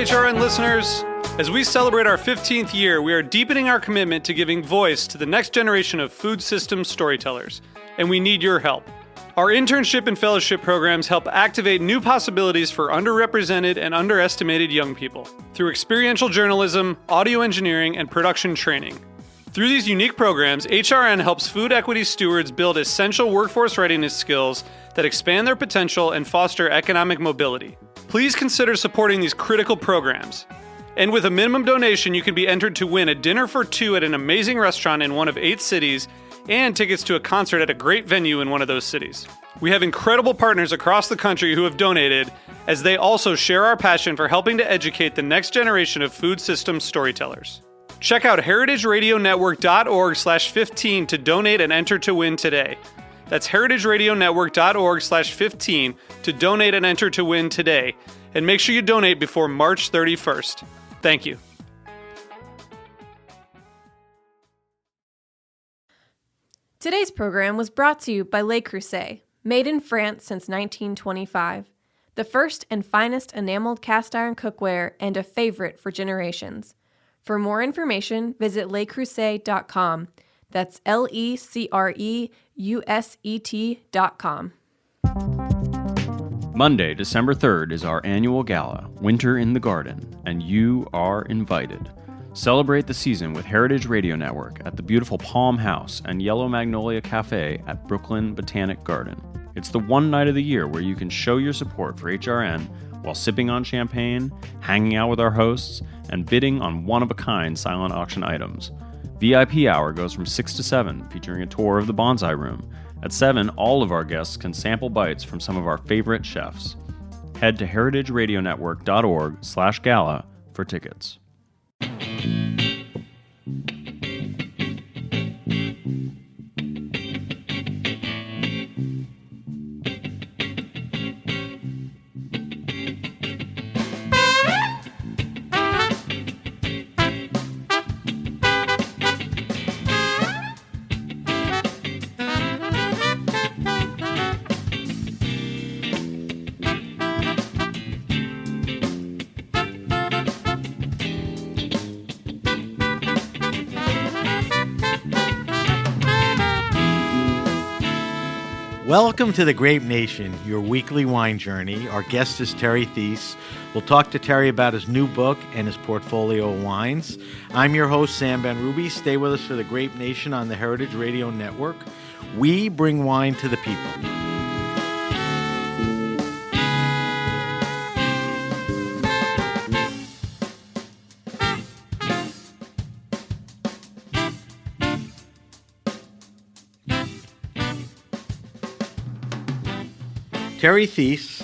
HRN listeners. As we celebrate our 15th year, we are deepening our commitment to giving voice to the next generation of food systems storytellers, and we need your help. Our internship and fellowship programs help activate new possibilities for underrepresented and underestimated young people through experiential journalism, audio engineering, and production training. Through these unique programs, HRN helps food equity stewards build essential workforce readiness skills that expand their potential and foster economic mobility. Please consider supporting these critical programs. And with a minimum donation, you can be entered to win a dinner for two at an amazing restaurant in one of 8 cities and tickets to a concert at a great venue in one of those cities. We have incredible partners across the country who have donated, as they also share our passion for helping to educate the next generation of food systems storytellers. Check out heritageradionetwork.org/15 to donate and enter to win today. That's heritageradionetwork.org/15 to donate and enter to win today. And make sure you donate before March 31st. Thank you. Today's program was brought to you by Le Creuset, made in France since 1925. The first and finest enameled cast iron cookware and a favorite for generations. For more information, visit lecreuset.com. That's LECREUSET.com. Monday, December 3rd is our annual gala, Winter in the Garden, and you are invited. Celebrate the season with Heritage Radio Network at the beautiful Palm House and Yellow Magnolia Cafe at Brooklyn Botanic Garden. It's the one night of the year where you can show your support for HRN while sipping on champagne, hanging out with our hosts, and bidding on one-of-a-kind silent auction items. VIP hour goes from 6 to 7, featuring a tour of the bonsai room. At 7, all of our guests can sample bites from some of our favorite chefs. Head to heritageradionetwork.org/gala for tickets. Welcome to the Grape Nation, your weekly wine journey. Our guest is Terry Theise. We'll talk to Terry about his new book and his portfolio of wines. I'm your host, Sam Ben-Ruby. Stay with us for the Grape Nation on the Heritage Radio Network. We bring wine to the people. Terry Theise,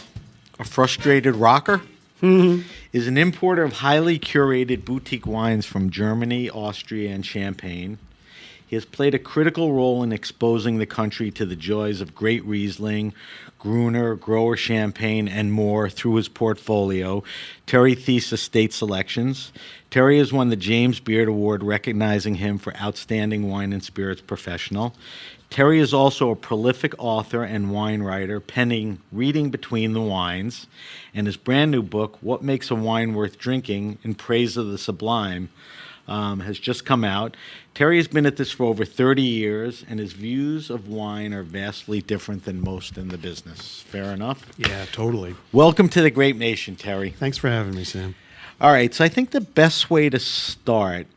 a frustrated rocker, is an importer of highly curated boutique wines from Germany, Austria, and Champagne. He has played a critical role in exposing the country to the joys of great Riesling, Gruner, Grower Champagne, and more through his portfolio, Terry Theise Estate Selections. Terry has won the James Beard Award, recognizing him for Outstanding Wine and Spirits Professional. Terry is also a prolific author and wine writer, penning Reading Between the Wines, and his brand new book, What Makes a Wine Worth Drinking, in Praise of the Sublime, has just come out. Terry has been at this for over 30 years, and his views of wine are vastly different than most in the business. Fair enough? Yeah, totally. Welcome to the Grape Nation, Terry. Thanks for having me, Sam. All right, so I think the best way to start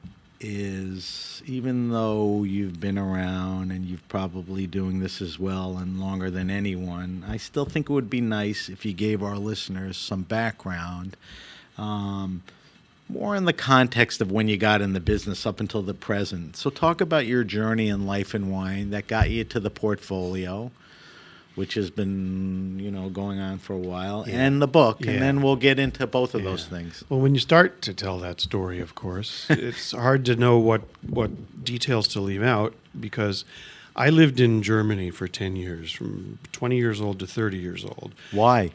is, even though you've been around and you've probably doing this as well and longer than anyone, I still think it would be nice if you gave our listeners some background, more in the context of when you got in the business up until the present. So talk about your journey in life and wine that got you to the portfolio, which has been, going on for a while, and the book, and then we'll get into both of those things. Well, when you start to tell that story, of course, it's hard to know what details to leave out, because I lived in Germany for 10 years, from 20 years old to 30 years old. Why?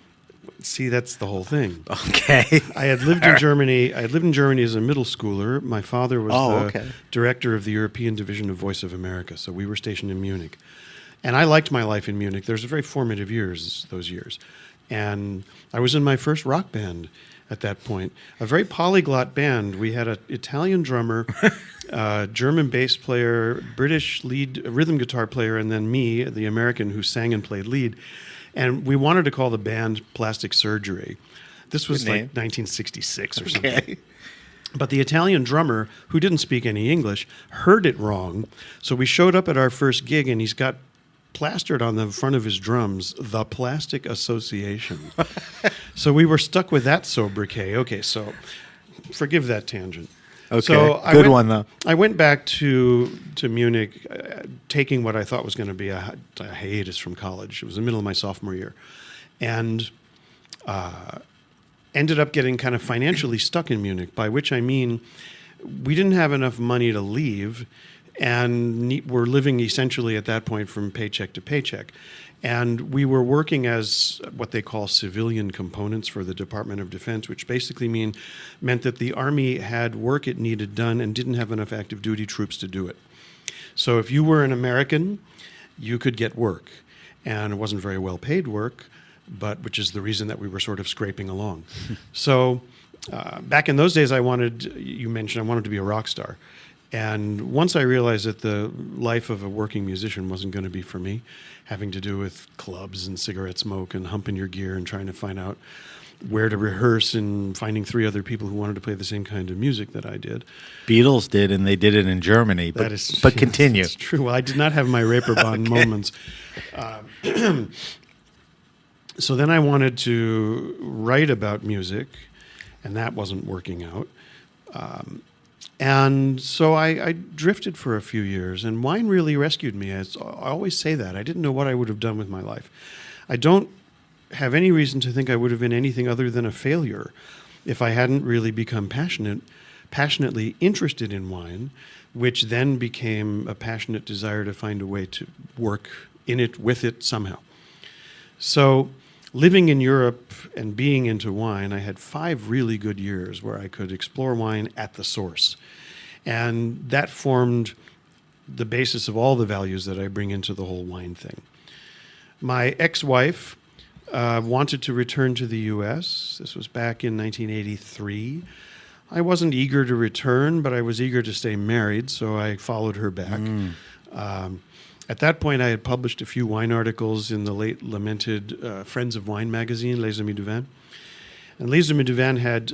See, that's the whole thing. Okay. I had lived in Germany. I lived in Germany as a middle schooler. My father was the director of the European division of Voice of America, so we were stationed in Munich. And I liked my life in Munich. There's very formative years, those years. And I was in my first rock band at that point, a very polyglot band. We had an Italian drummer, German bass player, British rhythm guitar player, and then me, the American, who sang and played lead. And we wanted to call the band Plastic Surgery. This was like 1966 or something. But the Italian drummer, who didn't speak any English, heard it wrong. So we showed up at our first gig, and he's got plastered on the front of his drums, the Plastic Association. So we were stuck with that sobriquet. Okay, so forgive that tangent. Okay, so good one, though. I went back to Munich, taking what I thought was going to be a hiatus from college. It was the middle of my sophomore year. And ended up getting kind of financially stuck in Munich, by which I mean we didn't have enough money to leave, and we're living essentially at that point from paycheck to paycheck. And we were working as what they call civilian components for the Department of Defense, which basically meant that the Army had work it needed done and didn't have enough active duty troops to do it. So if you were an American, you could get work. And it wasn't very well paid work, but which is the reason that we were sort of scraping along. So back in those days, I wanted to be a rock star. And once I realized that the life of a working musician wasn't going to be for me, having to do with clubs and cigarette smoke and humping your gear and trying to find out where to rehearse and finding 3 other people who wanted to play the same kind of music that I did. Beatles did, and they did it in Germany. But continue. It's true. Well, I did not have my Raperbahn moments. So then I wanted to write about music, and that wasn't working out. And so I drifted for a few years, and wine really rescued me. I always say that. I didn't know what I would have done with my life. I don't have any reason to think I would have been anything other than a failure if I hadn't really become passionately interested in wine, which then became a passionate desire to find a way to work in it, with it, somehow. So living in Europe and being into wine, I had 5 really good years where I could explore wine at the source. And that formed the basis of all the values that I bring into the whole wine thing. My ex-wife wanted to return to the U.S. This was back in 1983. I wasn't eager to return, but I was eager to stay married, so I followed her back. At that point, I had published a few wine articles in the late lamented Friends of Wine magazine, Les Amis du Vin. And Les Amis du Vin had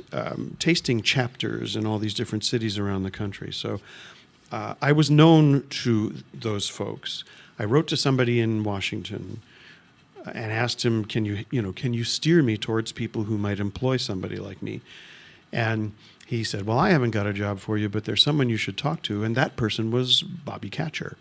tasting chapters in all these different cities around the country. So I was known to those folks. I wrote to somebody in Washington and asked him, can you steer me towards people who might employ somebody like me? And he said, well, I haven't got a job for you, but there's someone you should talk to. And that person was Bobby Catcher.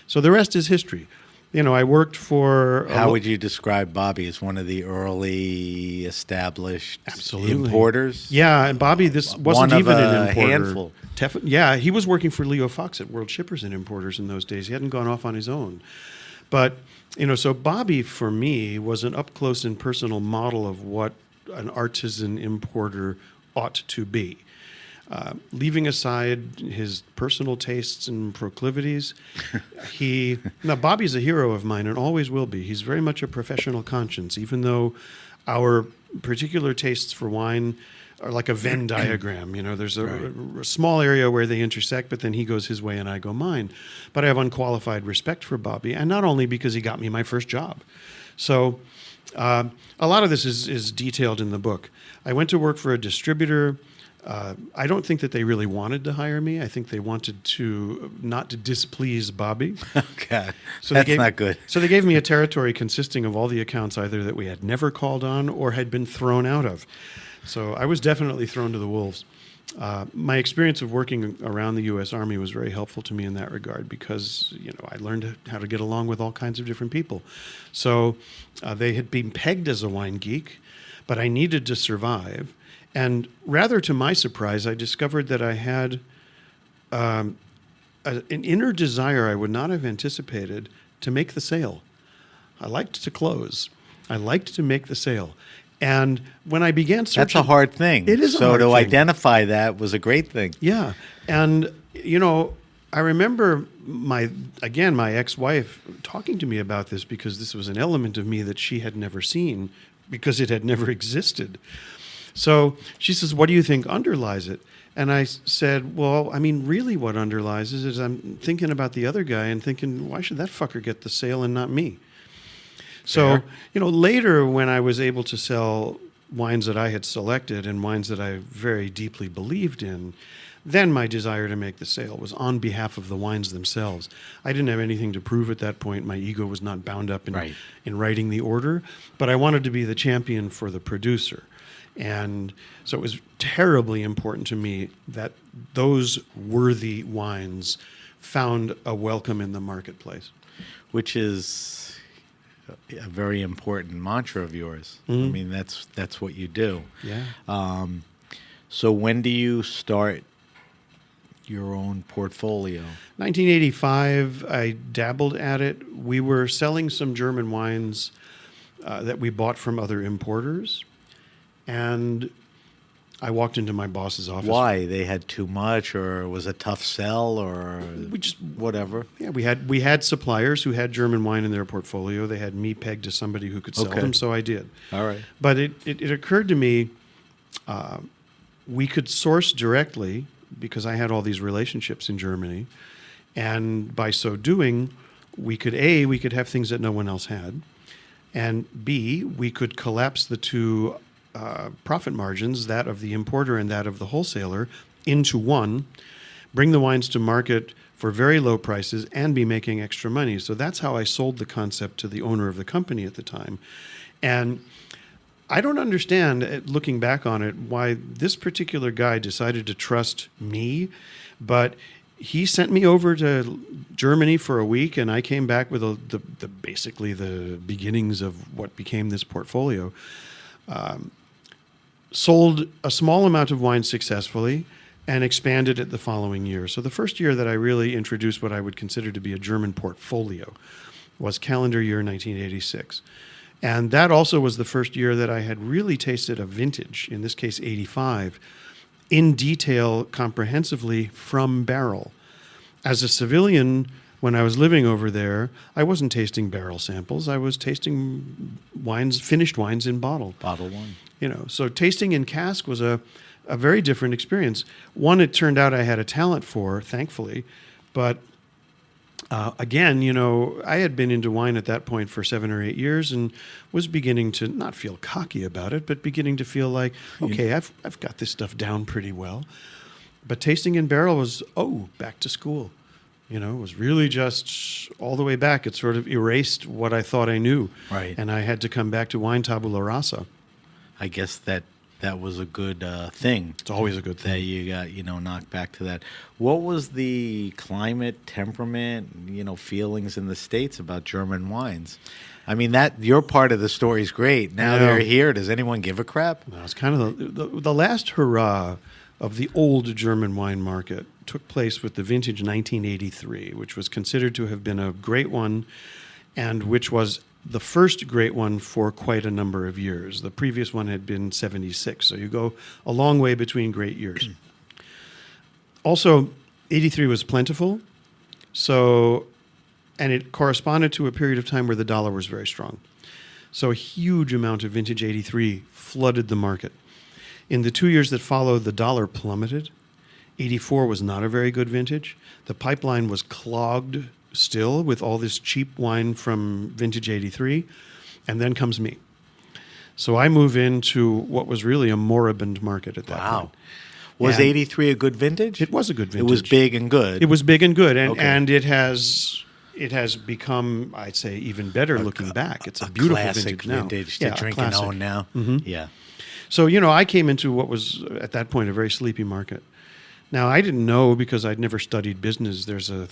So the rest is history. I worked for... How would you describe Bobby as one of the early established Absolutely. Importers? Yeah, and Bobby, this wasn't even an importer. Handful. Yeah, he was working for Leo Fox at World Shippers and Importers in those days. He hadn't gone off on his own. But, so Bobby, for me, was an up-close and personal model of what an artisan importer ought to be. Leaving aside his personal tastes and proclivities, now Bobby's a hero of mine and always will be. He's very much a professional conscience, even though our particular tastes for wine are like a Venn diagram. There's a small area where they intersect, but then he goes his way and I go mine. But I have unqualified respect for Bobby, and not only because he got me my first job. So a lot of this is detailed in the book. I went to work for a distributor. I don't think that they really wanted to hire me. I think they wanted not to displease Bobby. Okay, so that's not good. So they gave me a territory consisting of all the accounts either that we had never called on or had been thrown out of. So I was definitely thrown to the wolves. My experience of working around the U.S. Army was very helpful to me in that regard because, I learned how to get along with all kinds of different people. So they had been pegged as a wine geek, but I needed to survive. And rather to my surprise, I discovered that I had an inner desire I would not have anticipated to make the sale. I liked to close. I liked to make the sale. And when I began searching... That's a hard thing. It is a so hard to thing. identify that was a great thing. Yeah. And, I remember my ex-wife talking to me about this because this was an element of me that she had never seen because it had never existed. So she says, what do you think underlies it? And I said, well, I mean, really what underlies it is I'm thinking about the other guy and thinking, why should that fucker get the sale and not me? So, later when I was able to sell wines that I had selected and wines that I very deeply believed in, then my desire to make the sale was on behalf of the wines themselves. I didn't have anything to prove at that point. My ego was not bound up in writing the order, but I wanted to be the champion for the producer. And so it was terribly important to me that those worthy wines found a welcome in the marketplace. Which is a very important mantra of yours. I mean, that's what you do. Yeah. So when do you start your own portfolio? 1985, I dabbled at it. We were selling some German wines that we bought from other importers. And I walked into my boss's office. Why? They had too much, or it was a tough sell, or We just whatever? Yeah, we had suppliers who had German wine in their portfolio. They had me pegged to somebody who could sell them, so I did. All right. But it occurred to me we could source directly because I had all these relationships in Germany, and by so doing, we could have things that no one else had, and B, we could collapse the two profit margins, that of the importer and that of the wholesaler, into one, bring the wines to market for very low prices, and be making extra money. So that's how I sold the concept to the owner of the company at the time. And I don't understand, looking back on it, why this particular guy decided to trust me, but he sent me over to Germany for a week, and I came back with basically the beginnings of what became this portfolio. Sold a small amount of wine successfully and expanded it the following year. So the first year that I really introduced what I would consider to be a German portfolio was calendar year 1986. And that also was the first year that I had really tasted a vintage, in this case 85, in detail, comprehensively from barrel. As a civilian, when I was living over there, I wasn't tasting barrel samples. I was tasting wines, finished wines in bottle. Bottle wine. So tasting in cask was a very different experience. One, it turned out I had a talent for, thankfully. But again, I had been into wine at that point for 7 or 8 years and was beginning to not feel cocky about it, but beginning to feel like, okay, I've got this stuff down pretty well. But tasting in barrel was, back to school. It was really just all the way back. It sort of erased what I thought I knew. Right. And I had to come back to wine tabula rasa. I guess that was a good thing. It's always a good thing. That you got, knocked back to that. What was the climate, temperament, feelings in the States about German wines? I mean, that your part of the story is great. Now they're here. Does anyone give a crap? No, it's kind of the last hurrah of the old German wine market took place with the vintage 1983, which was considered to have been a great one, and which was the first great one for quite a number of years. The previous one had been 76, so you go a long way between great years. Also, 83 was plentiful, and it corresponded to a period of time where the dollar was very strong. So a huge amount of vintage 83 flooded the market. In the 2 years that followed, the dollar plummeted. 84 was not a very good vintage. The pipeline was clogged still with all this cheap wine from vintage 83, and then comes me. So I move into what was really a moribund market at that point. Was 83 a good vintage? It was a good vintage. It was big and good. It was big and good, and, Okay. and it has become, I'd say, even better looking back. It's a beautiful classic vintage now. to drink classic. and own now. Yeah. So, I came into what was, at that point, a very sleepy market. Now, I didn't know, because I'd never studied business. There's a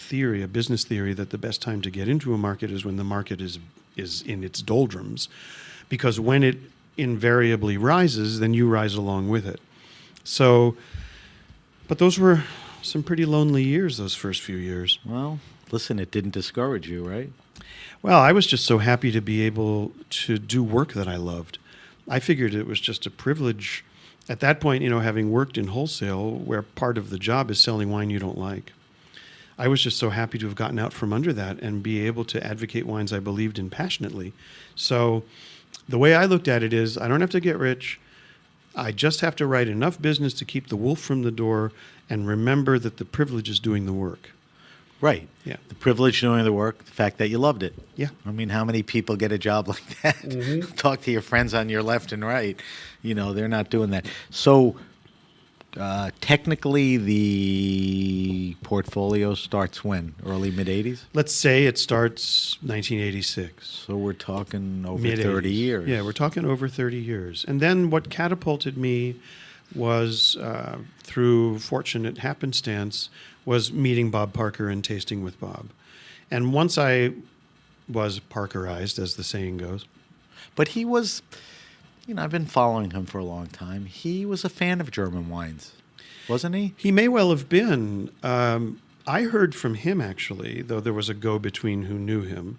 business theory, that the best time to get into a market is when the market is in its doldrums. Because when it invariably rises, then you rise along with it. So, but those were some pretty lonely years, those first few years. Well, listen, it didn't discourage you, right? Well, I was just so happy to be able to do work that I loved. I figured it was just a privilege. At that point, having worked in wholesale, where part of the job is selling wine you don't like, I was just so happy to have gotten out from under that and be able to advocate wines I believed in passionately. So The way I looked at it is, I don't have to get rich. I just have to write enough business to keep the wolf from the door and remember that the privilege is doing the work. Right. Yeah. The privilege of doing the work, the fact that you loved it. Yeah. I mean, how many people get a job like that? Talk to your friends on your left and right. They're not doing that. So technically, the portfolio starts when? Early, mid-'80s? Let's say it starts 1986. So we're talking over Mid-'80s. 30 years. Yeah, we're talking over 30 years. And then what catapulted me was, through fortunate happenstance, was meeting Bob Parker and tasting with Bob. And once I was Parkerized, as the saying goes. But he was, I've been following him for a long time. He was a fan of German wines, wasn't he? He may well have been. I heard from him, actually, though there was a go-between who knew him.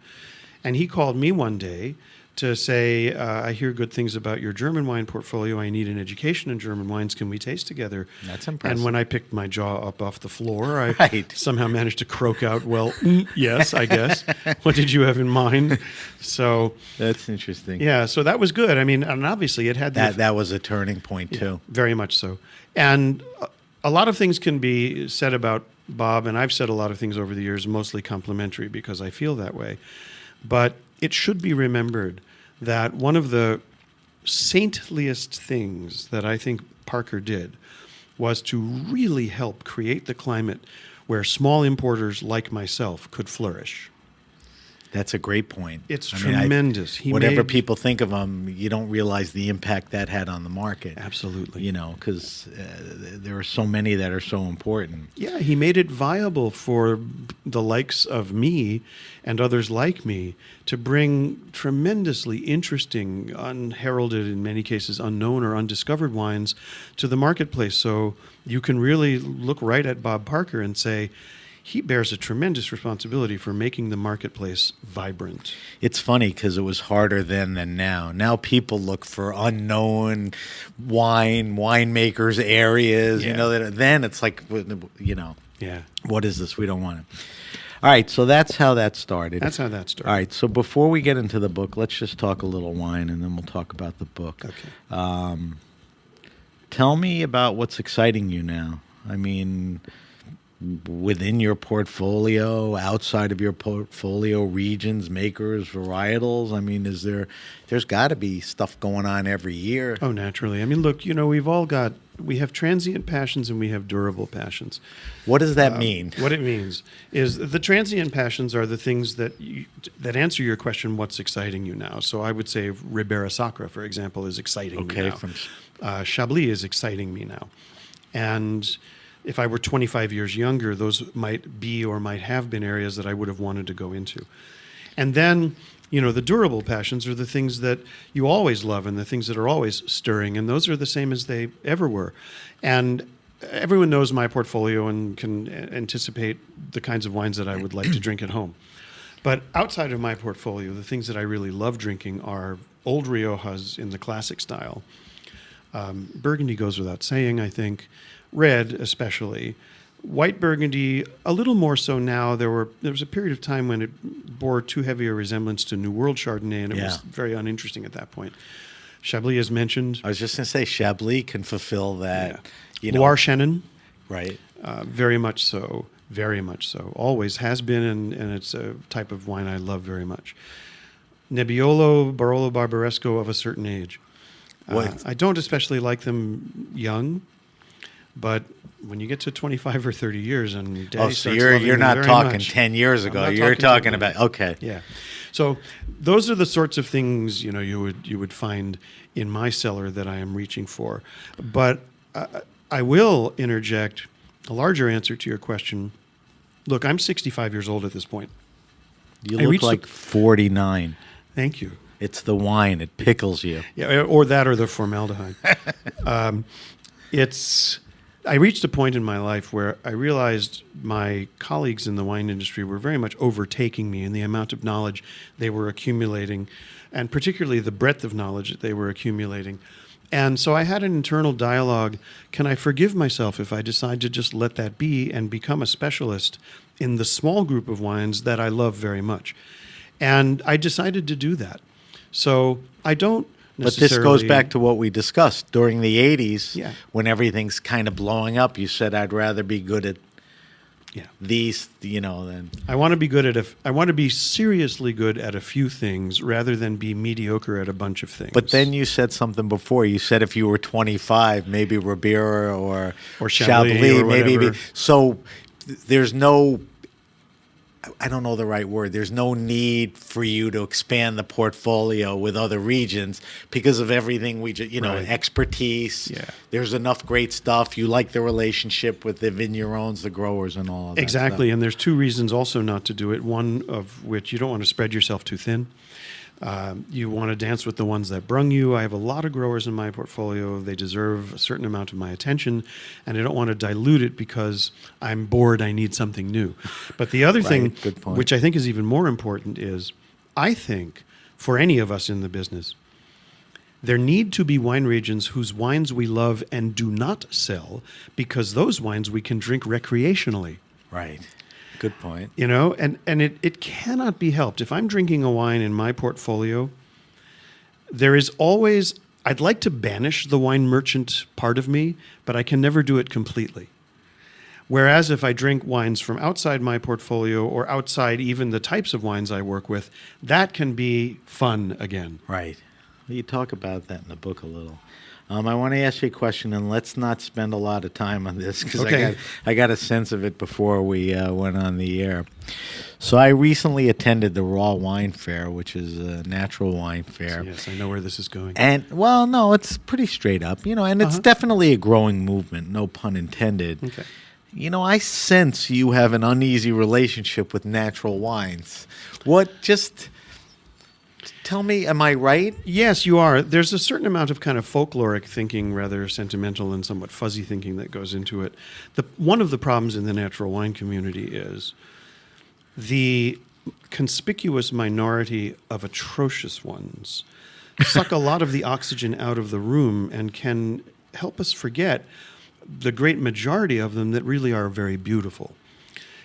And he called me one day to say, I hear good things about your German wine portfolio. I need an education in German wines. Can we taste together? That's impressive. And when I picked my jaw up off the floor, I Right. somehow managed to croak out, well, yes, I guess. What did you have in mind? So, That's interesting. yeah, so that was good. I mean, and obviously it had That was a turning point, too. very much so. And a lot of things can be said about Bob, and I've said a lot of things over the years, mostly complimentary because I feel that way. But it should be remembered that one of the saintliest things that I think Parker did was to really help create the climate where small importers like myself could flourish. That's a great point. It's I mean, tremendous. Whatever people think of him, you don't realize the impact that had on the market. Absolutely. Because there are so many that are so important. Yeah, he made it viable for the likes of me and others like me to bring tremendously interesting, unheralded, in many cases unknown or undiscovered wines to the marketplace. So you can really look right at Bob Parker and say, he bears a tremendous responsibility for making the marketplace vibrant. It's funny because it was harder then than now. Now people look for unknown winemakers, areas. Yeah. Then it's like, Yeah, what is this? We don't want it. All right, so that's how that started. that's how that started. All right, so before we get into the book, let's just talk a little wine, and then we'll talk about the book. Okay. Tell me about what's exciting you now. I mean, within your portfolio, outside of your portfolio, regions, makers, varietals. I mean, there's got to be stuff going on every year. Oh, naturally. I mean, look, we have transient passions and we have durable passions. What does that mean? What it means is the transient passions are the things that answer your question, what's exciting you now? So I would say Ribera Sacra, for example, is exciting me now. Chablis is exciting me now. And if I were 25 years younger, those might be or might have been areas that I would have wanted to go into. And then, the durable passions are the things that you always love and the things that are always stirring, and those are the same as they ever were. And everyone knows my portfolio and can anticipate the kinds of wines that I would like to drink at home. But outside of my portfolio, the things that I really love drinking are old Riojas in the classic style. Burgundy goes without saying, I think. Red, especially. White Burgundy, a little more so now. There was a period of time when it bore too heavy a resemblance to New World Chardonnay, and it was very uninteresting at that point. Chablis, as mentioned. I was just going to say, Chablis can fulfill that. Loire Chenin. Right. Very much so. Very much so. Always has been, and it's a type of wine I love very much. Nebbiolo, Barolo Barbaresco of a certain age. I don't especially like them young. But when you get to 25 or 30 years and so you're not talking 10 years ago. You're talking about okay. Yeah. So those are the sorts of things you would find in my cellar that I am reaching for. But I will interject a larger answer to your question. Look, I'm 65 years old at this point. You look like 49. Thank you. It's the wine. It pickles you. Yeah, or that or the formaldehyde. I reached a point in my life where I realized my colleagues in the wine industry were very much overtaking me in the amount of knowledge they were accumulating, and particularly the breadth of knowledge that they were accumulating. And so I had an internal dialogue. Can I forgive myself if I decide to just let that be and become a specialist in the small group of wines that I love very much? And I decided to do that. So I don't But necessarily... this goes back to what we discussed during the 80s, Yeah. when everything's kind of blowing up. You said, I'd rather be good at these, than... I want to be good at I want to be seriously good at a few things rather than be mediocre at a bunch of things. But then you said something before. You said if you were 25, maybe Ribera or Chablis or maybe. whatever. So there's no... I don't know the right word. There's no need for you to expand the portfolio with other regions because of everything we just, Right. expertise. Yeah. There's enough great stuff. You like the relationship with the vignerons, the growers, and all of that Exactly, stuff. and there's two reasons also not to do it. One of which you don't want to spread yourself too thin. You want to dance with the ones that brung you. I have a lot of growers in my portfolio. They deserve a certain amount of my attention, and I don't want to dilute it because I'm bored. I need something new. But the other thing, good point. which I think is even more important, is I think for any of us in the business, there need to be wine regions whose wines we love and do not sell because those wines we can drink recreationally. Right. Good point. And it cannot be helped. If I'm drinking a wine in my portfolio, there is always, I'd like to banish the wine merchant part of me, but I can never do it completely. Whereas if I drink wines from outside my portfolio or outside even the types of wines I work with, that can be fun again. Right. Well, you talk about that in the book a little. I want to ask you a question, and let's not spend a lot of time on this because Okay. I got a sense of it before we went on the air. So I recently attended the Raw Wine Fair, which is a natural wine fair. Yes, I know where this is going. And, well, no, it's pretty straight up, and it's definitely a growing movement, no pun intended. Okay. I sense you have an uneasy relationship with natural wines. Tell me, am I right? Yes, you are. There's a certain amount of kind of folkloric thinking, rather sentimental and somewhat fuzzy thinking that goes into it. One of the problems in the natural wine community is the conspicuous minority of atrocious ones suck a lot of the oxygen out of the room and can help us forget the great majority of them that really are very beautiful.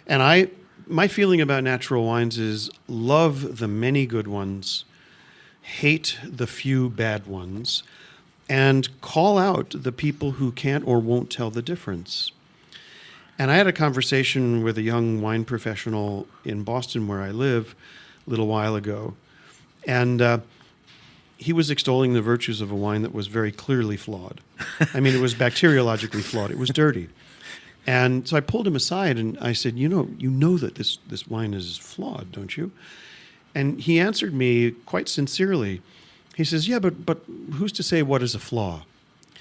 And my feeling about natural wines is love the many good ones, hate the few bad ones, and call out the people who can't or won't tell the difference. And I had a conversation with a young wine professional in Boston, where I live, a little while ago, and he was extolling the virtues of a wine that was very clearly flawed. I mean, it was bacteriologically flawed. It was dirty. And so I pulled him aside and I said, you know that this wine is flawed, don't you? And he answered me quite sincerely. He says, yeah, but who's to say what is a flaw?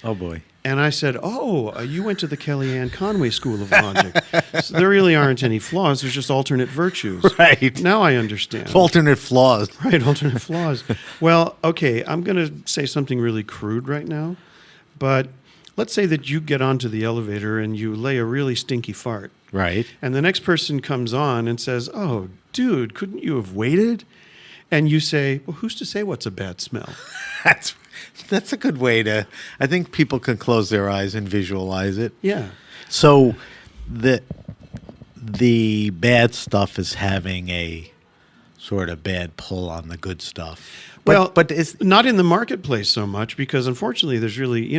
Oh, boy. And I said, you went to the Kellyanne Conway School of Logic. So there really aren't any flaws. There's just alternate virtues. Right. Now I understand. Alternate flaws. Right, alternate flaws. Well, okay, I'm going to say something really crude right now, but let's say that you get onto the elevator and you lay a really stinky fart. Right. And the next person comes on and says, oh, dude, couldn't you have waited? And you say, well, who's to say what's a bad smell? That's a good way to... I think people can close their eyes and visualize it. Yeah. So the bad stuff is having a sort of bad pull on the good stuff. But it's not in the marketplace so much because, unfortunately, there's really,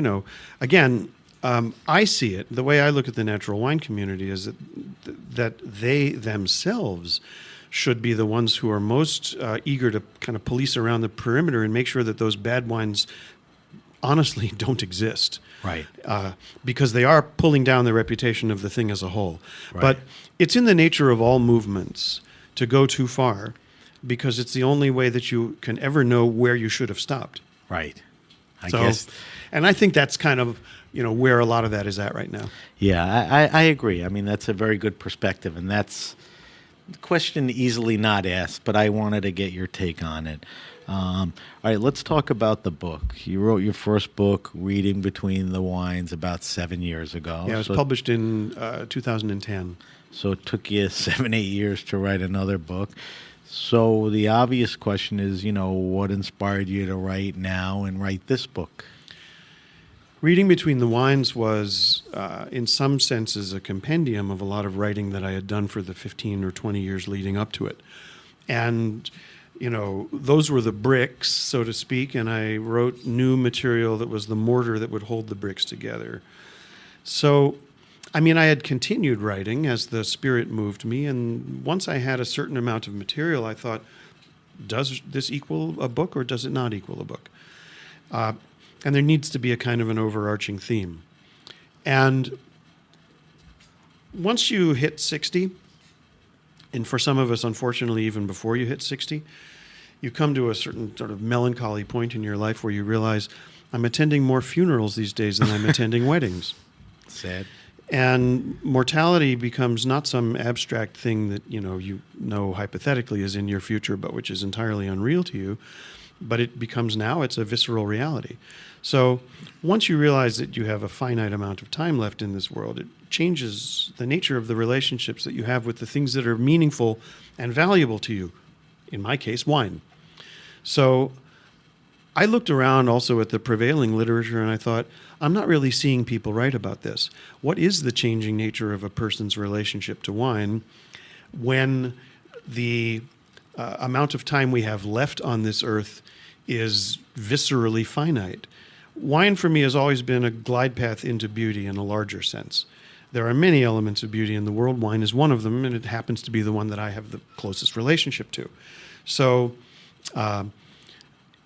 again, I see it. The way I look at the natural wine community is that they themselves should be the ones who are most eager to kind of police around the perimeter and make sure that those bad wines honestly don't exist. Right. Because they are pulling down the reputation of the thing as a whole. Right. But it's in the nature of all movements to go too far because it's the only way that you can ever know where you should have stopped. Right. I So, guess. and I think that's kind of, where a lot of that is at right now. Yeah, I agree. I mean, that's a very good perspective, and that's a question easily not asked, but I wanted to get your take on it. All right, let's talk about the book. You wrote your first book, Reading Between the Wines, about 7 years ago. Yeah, it was published in 2010. So it took you 7-8 years to write another book. So the obvious question is, what inspired you to write now and write this book? Reading Between the Wines was, in some senses, a compendium of a lot of writing that I had done for the 15 or 20 years leading up to it. And, those were the bricks, so to speak, and I wrote new material that was the mortar that would hold the bricks together. So, I had continued writing as the spirit moved me, and once I had a certain amount of material, I thought, does this equal a book or does it not equal a book? And there needs to be a kind of an overarching theme. And once you hit 60, and for some of us, unfortunately, even before you hit 60, you come to a certain sort of melancholy point in your life where you realize, I'm attending more funerals these days than I'm attending weddings. Sad. And mortality becomes not some abstract thing that, hypothetically is in your future, but which is entirely unreal to you. But it becomes now, it's a visceral reality. So once you realize that you have a finite amount of time left in this world, it changes the nature of the relationships that you have with the things that are meaningful and valuable to you. In my case, wine. So I looked around also at the prevailing literature and I thought, I'm not really seeing people write about this. What is the changing nature of a person's relationship to wine when the amount of time we have left on this earth is viscerally finite? Wine for me has always been a glide path into beauty in a larger sense. There are many elements of beauty in the world. Wine is one of them, and it happens to be the one that I have the closest relationship to. So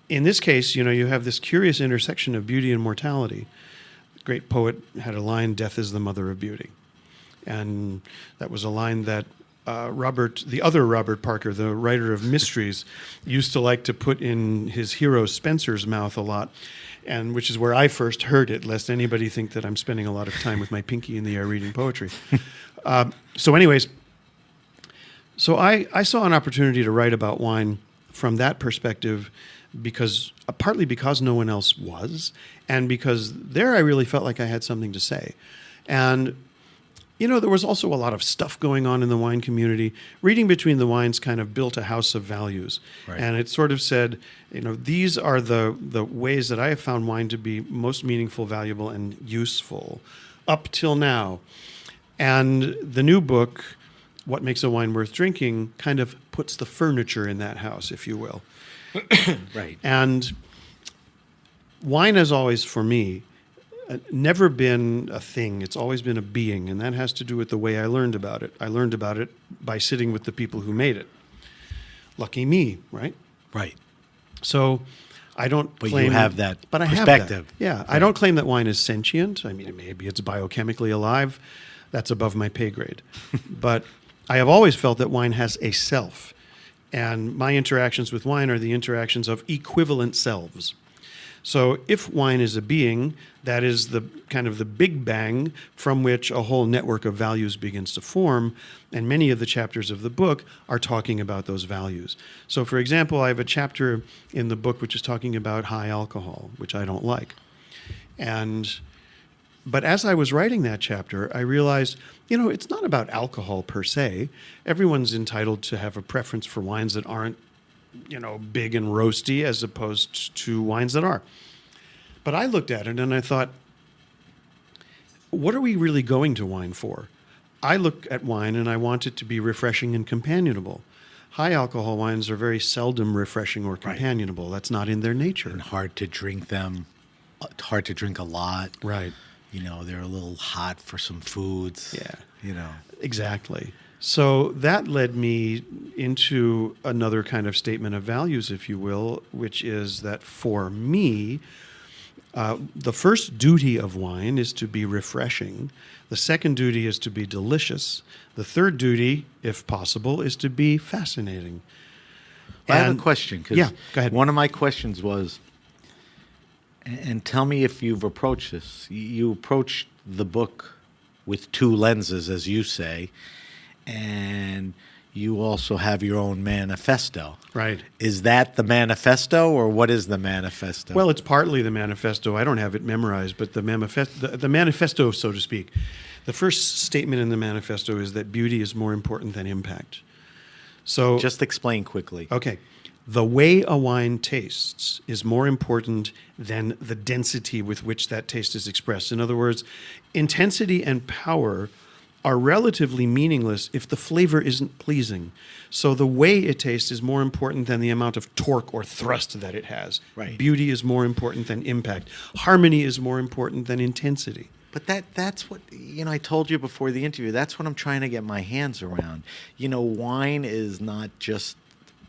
in this case, you have this curious intersection of beauty and mortality. The great poet had a line, "Death is the mother of beauty." And that was a line that the other Robert Parker, the writer of mysteries, used to like to put in his hero Spencer's mouth a lot, and which is where I first heard it, lest anybody think that I'm spending a lot of time with my pinky in the air reading poetry. So I saw an opportunity to write about wine from that perspective partly because no one else was, and because there I really felt like I had something to say. And there was also a lot of stuff going on in the wine community. Reading Between the Wines kind of built a house of values. Right. And it sort of said, these are the ways that I have found wine to be most meaningful, valuable, and useful up till now. And the new book, What Makes a Wine Worth Drinking, kind of puts the furniture in that house, if you will. Right. And wine has always, for me, never been a thing. It's always been a being, and that has to do with the way I learned about it. I learned about it by sitting with the people who made it. Lucky me, right? Right. So I don't But claim... you have that but I perspective. have that. Yeah. Right. I don't claim that wine is sentient. Maybe it's biochemically alive. That's above my pay grade. But I have always felt that wine has a self. And my interactions with wine are the interactions of equivalent selves. So if wine is a being, that is the kind of the big bang from which a whole network of values begins to form, and many of the chapters of the book are talking about those values. So for example, I have a chapter in the book which is talking about high alcohol, which I don't like. But as I was writing that chapter, I realized, it's not about alcohol per se. Everyone's entitled to have a preference for wines that aren't big and roasty as opposed to wines that are. But I looked at it and I thought, what are we really going to wine for? I look at wine and I want it to be refreshing and companionable. High alcohol wines are very seldom refreshing or companionable. Right. That's not in their nature. And hard to drink them. It's hard to drink a lot. Right. They're a little hot for some foods. Yeah. Exactly. So that led me into another kind of statement of values, if you will, which is that for me, the first duty of wine is to be refreshing. The second duty is to be delicious. The third duty, if possible, is to be fascinating. I have a question. Yeah, go ahead. One of my questions was, and tell me if you've approached this. You approached the book with two lenses, as you say, and you also have your own manifesto. Right. Is that the manifesto, or what is the manifesto? Well, it's partly the manifesto. I don't have it memorized, but the manifesto, so to speak. The first statement in the manifesto is that beauty is more important than impact. So just explain quickly. Okay. The way a wine tastes is more important than the density with which that taste is expressed. In other words, intensity and power are relatively meaningless if the flavor isn't pleasing. So the way it tastes is more important than the amount of torque or thrust that it has. Right. Beauty is more important than impact. Harmony is more important than intensity. But that's what, I told you before the interview, that's what I'm trying to get my hands around. Wine is not just,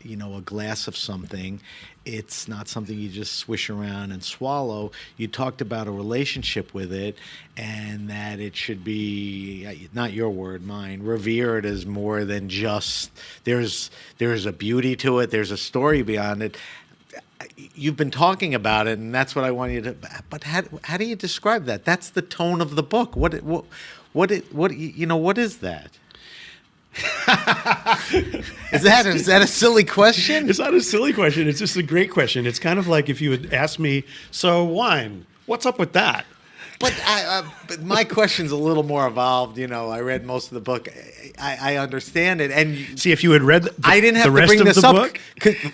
a glass of something. It's not something you just swish around and swallow. You talked about a relationship with it, and that it should be, not your word, mine, revered as more than just, there's a beauty to it, there's a story beyond it. You've been talking about it, and that's what I want you to. But how do you describe that? That's the tone of the book. What is that? Is that a silly question? It's not a silly question. It's just a great question. It's kind of like if you had asked me, so wine, what's up with that? But but my question's a little more evolved. I read most of the book. I understand it. And see, if you had read I didn't have the to rest bring of this the up. book,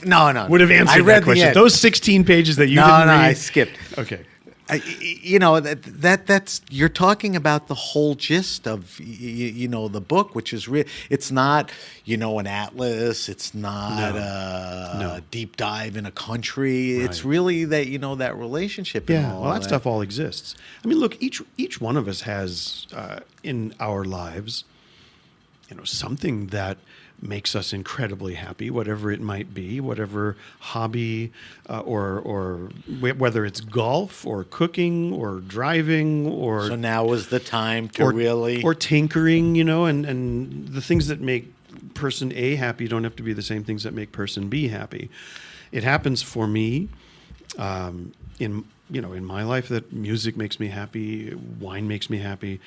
No. would have answered I read that question. the end. Those 16 pages that you didn't read. I skipped. Okay. That's you're talking about the whole gist of the book, which is real. It's not an atlas. It's not a deep dive in a country. Right. It's really that that relationship. Yeah, and all well, that that stuff all exists. I mean, look, each one of us has in our lives, something that makes us incredibly happy, whatever it might be, whatever hobby, or whether it's golf or cooking or driving or So now is the time to really or tinkering, and the things that make person A happy don't have to be the same things that make person B happy. It happens for me in my life that music makes me happy, wine makes me happy,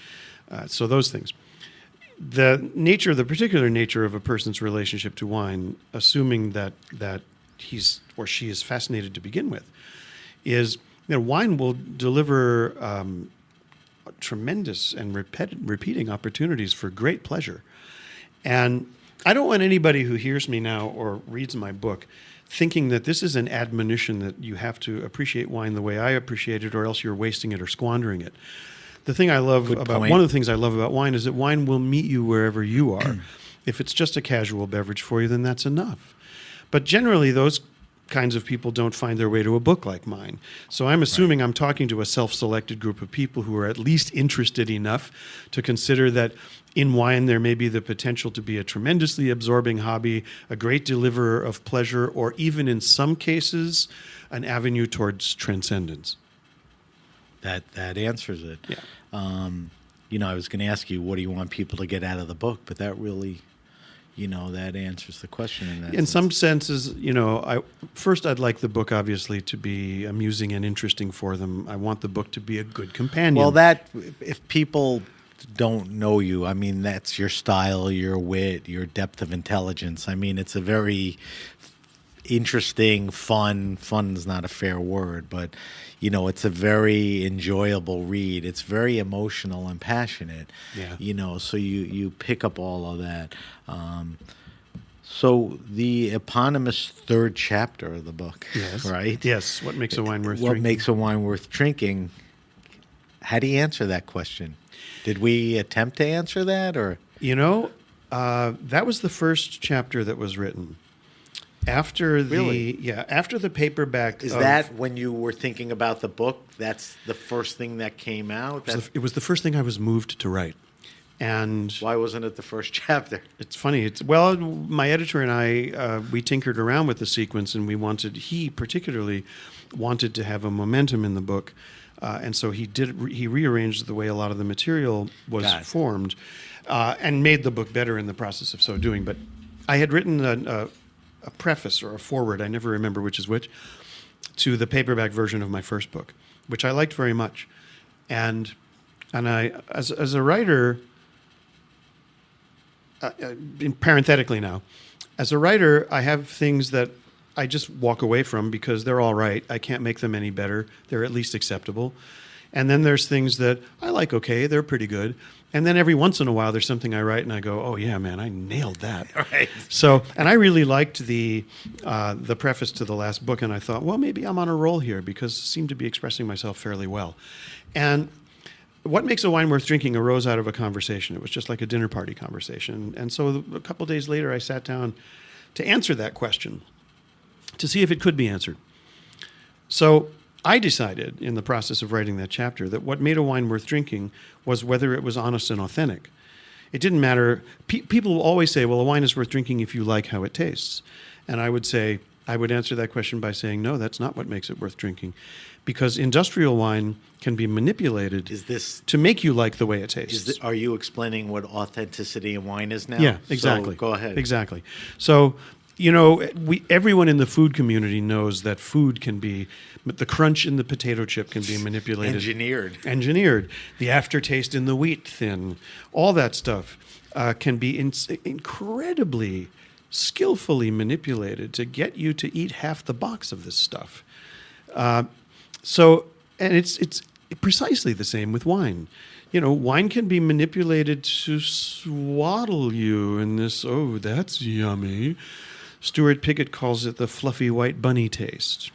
so those things. The particular nature of a person's relationship to wine, assuming that he's or she is fascinated to begin with, is wine will deliver tremendous and repeating opportunities for great pleasure. And I don't want anybody who hears me now or reads my book thinking that this is an admonition that you have to appreciate wine the way I appreciate it, or else you're wasting it or squandering it. The thing I love one of the things I love about wine is that wine will meet you wherever you are. If it's just a casual beverage for you, then that's enough. But generally, those kinds of people don't find their way to a book like mine. So I'm assuming I'm talking to a self-selected group of people who are at least interested enough to consider that in wine there may be the potential to be a tremendously absorbing hobby, a great deliverer of pleasure, or even in some cases, an avenue towards transcendence. That answers it. Yeah. I was going to ask you, what do you want people to get out of the book? But that really, that answers the question. In some senses, I'd like the book obviously to be amusing and interesting for them. I want the book to be a good companion. Well, if people don't know you, I mean, that's your style, your wit, your depth of intelligence. I mean, it's a very interesting, fun is not a fair word, but it's a very enjoyable read. It's very emotional and passionate. Yeah. So you pick up all of that. So the eponymous third chapter of the book, yes, right? Yes. What makes a wine worth drinking? What makes a wine worth drinking? How do you answer that question? Did we attempt to answer that, or that was the first chapter that was written. After the paperback. Is that when you were thinking about the book? That's the first thing that came out? It was the first thing I was moved to write. And why wasn't it the first chapter? It's funny. My editor and I, we tinkered around with the sequence, and he particularly wanted to have a momentum in the book. And so he rearranged the way a lot of the material was formed, and made the book better in the process of so doing. But I had written a preface or a foreword, I never remember which is which, to the paperback version of my first book, which I liked very much. And I, as a writer, parenthetically now, as a writer, I have things that I just walk away from because they're all right. I can't make them any better. They're at least acceptable. And then there's things that I like okay, they're pretty good. And then every once in a while, there's something I write and I go, oh yeah, man, I nailed that. Right. So, and I really liked the preface to the last book, and I thought, well, maybe I'm on a roll here because I seem to be expressing myself fairly well. And what makes a wine worth drinking arose out of a conversation. It was just like a dinner party conversation. And so a couple of days later, I sat down to answer that question, to see if it could be answered. So I decided in the process of writing that chapter that what made a wine worth drinking was whether it was honest and authentic. It didn't matter. People will always say, well, a wine is worth drinking if you like how it tastes. And I would answer that question by saying, no, that's not what makes it worth drinking. Because industrial wine can be manipulated to make you like the way it tastes. Are you explaining what authenticity in wine is now? Yeah, exactly. So go ahead. Exactly. So, everyone in the food community knows that food can be, the crunch in the potato chip can be manipulated. Engineered. The aftertaste in the wheat thin. All that stuff can be incredibly skillfully manipulated to get you to eat half the box of this stuff. And it's precisely the same with wine. Wine can be manipulated to swaddle you in this, oh, that's yummy. Stuart Pickett calls it the fluffy white bunny taste.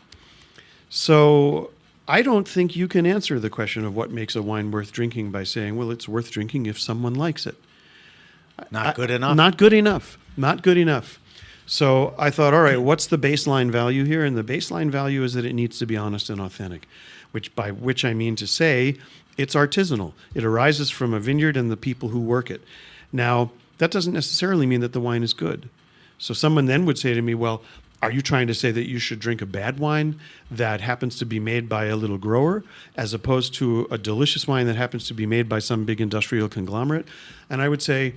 So I don't think you can answer the question of what makes a wine worth drinking by saying, well, it's worth drinking if someone likes it. Not good enough? Not good enough. Not good enough. So I thought, all right, what's the baseline value here? And the baseline value is that it needs to be honest and authentic, by which I mean to say it's artisanal. It arises from a vineyard and the people who work it. Now, that doesn't necessarily mean that the wine is good. So someone then would say to me, well, are you trying to say that you should drink a bad wine that happens to be made by a little grower as opposed to a delicious wine that happens to be made by some big industrial conglomerate? And I would say,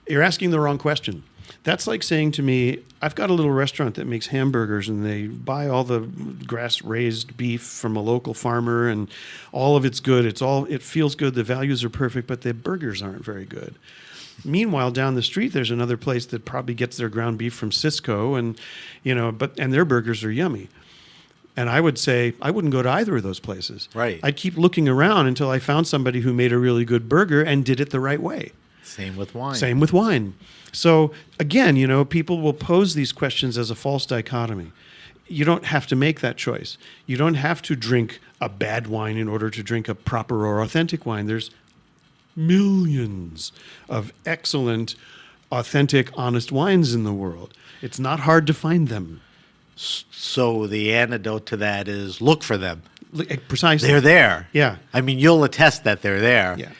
you're asking the wrong question. That's like saying to me, I've got a little restaurant that makes hamburgers and they buy all the grass-raised beef from a local farmer and all of it's good. It feels good. The values are perfect, but the burgers aren't very good. Meanwhile, down the street, there's another place that probably gets their ground beef from Cisco and their burgers are yummy. And I would say I wouldn't go to either of those places. Right. I'd keep looking around until I found somebody who made a really good burger and did it the right way. Same with wine. Same with wine. So again, people will pose these questions as a false dichotomy. You don't have to make that choice. You don't have to drink a bad wine in order to drink a proper or authentic wine. There's millions of excellent, authentic, honest wines in the world. It's not hard to find them. So the antidote to that is look for them. Precisely. They're there. Yeah. I mean, you'll attest that they're there. Yeah.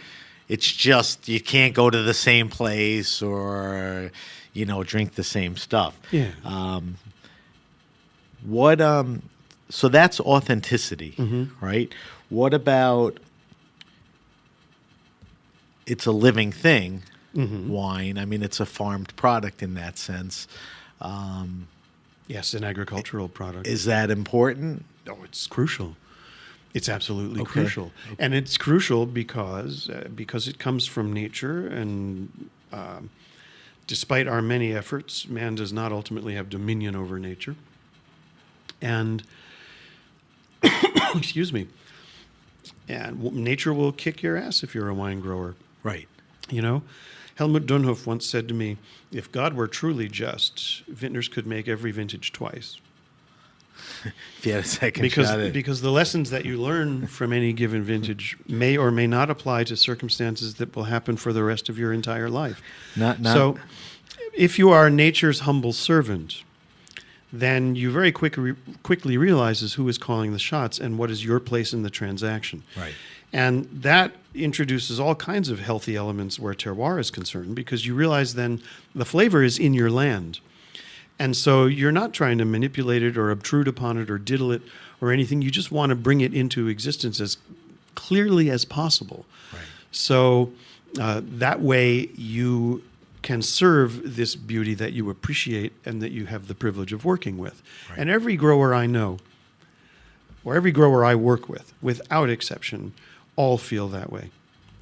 It's just you can't go to the same place or, drink the same stuff. Yeah. So that's authenticity, right? What about it's a living thing, wine? I mean, it's a farmed product in that sense. Yes, an agricultural product. Is that important? Oh, it's crucial. It's absolutely crucial. And it's crucial because it comes from nature, and despite our many efforts, man does not ultimately have dominion over nature. And, excuse me, and nature will kick your ass if you're a wine grower. Right. Helmut Dunhoff once said to me, if God were truly just, vintners could make every vintage twice. If you had a second shot at it. Because the lessons that you learn from any given vintage may or may not apply to circumstances that will happen for the rest of your entire life. So if you are nature's humble servant, then you very quickly realizes who is calling the shots and what is your place in the transaction. Right. And that introduces all kinds of healthy elements where terroir is concerned, because you realize then the flavor is in your land. And so you're not trying to manipulate it or obtrude upon it or diddle it or anything. You just want to bring it into existence as clearly as possible. Right. So that way you can serve this beauty that you appreciate and that you have the privilege of working with. Right. And every grower I know, or every grower I work with, without exception, all feel that way.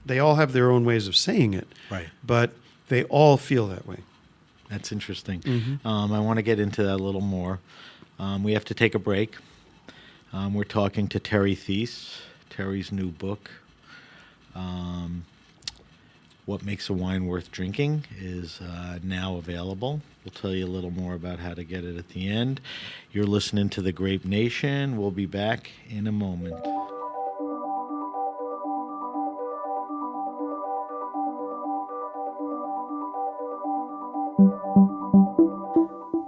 They all have their own ways of saying it, right? But they all feel that way. That's interesting. I want to get into that a little more. We have to take a break. We're talking to Terry Theise. Terry's new book, What Makes a Wine Worth Drinking, is now available. We'll tell you a little more about how to get it at the end. You're listening to The Grape Nation. We'll be back in a moment.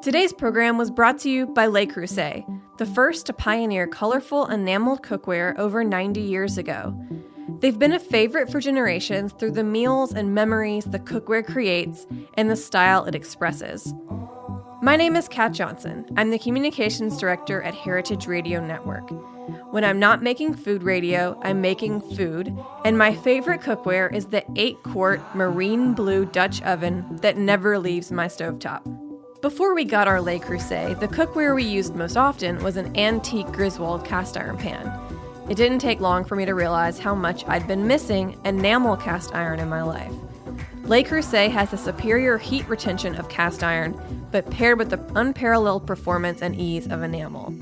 Today's program was brought to you by Le Creuset, the first to pioneer colorful enameled cookware over 90 years ago. They've been a favorite for generations through the meals and memories the cookware creates and the style it expresses. My name is Kat Johnson. I'm the Communications Director at Heritage Radio Network. When I'm not making food radio, I'm making food, and my favorite cookware is the 8-quart marine blue Dutch oven that never leaves my stovetop. Before we got our Le Creuset, the cookware we used most often was an antique Griswold cast iron pan. It didn't take long for me to realize how much I'd been missing enamel cast iron in my life. Le Creuset has the superior heat retention of cast iron, but paired with the unparalleled performance and ease of enamel.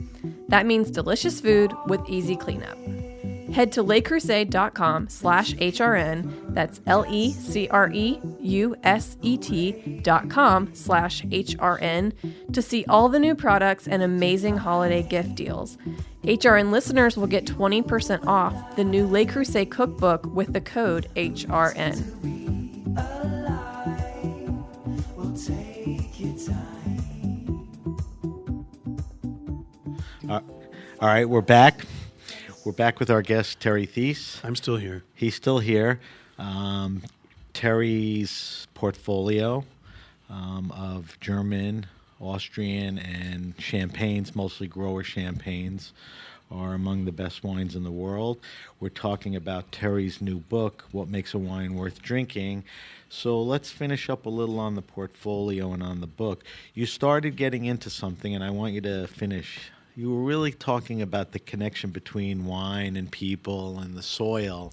That means delicious food with easy cleanup. Head to lecreuset.com/HRN, that's LECREUSET.com/HRN, to see all the new products and amazing holiday gift deals. HRN listeners will get 20% off the new Le Creuset cookbook with the code HRN. All right, we're back. We're back with our guest, Terry Theise. I'm still here. He's still here. Terry's portfolio of German, Austrian, and champagnes, mostly grower champagnes, are among the best wines in the world. We're talking about Terry's new book, What Makes a Wine Worth Drinking. So let's finish up a little on the portfolio and on the book. You started getting into something, and I want you to finish. You were really talking about the connection between wine and people and the soil.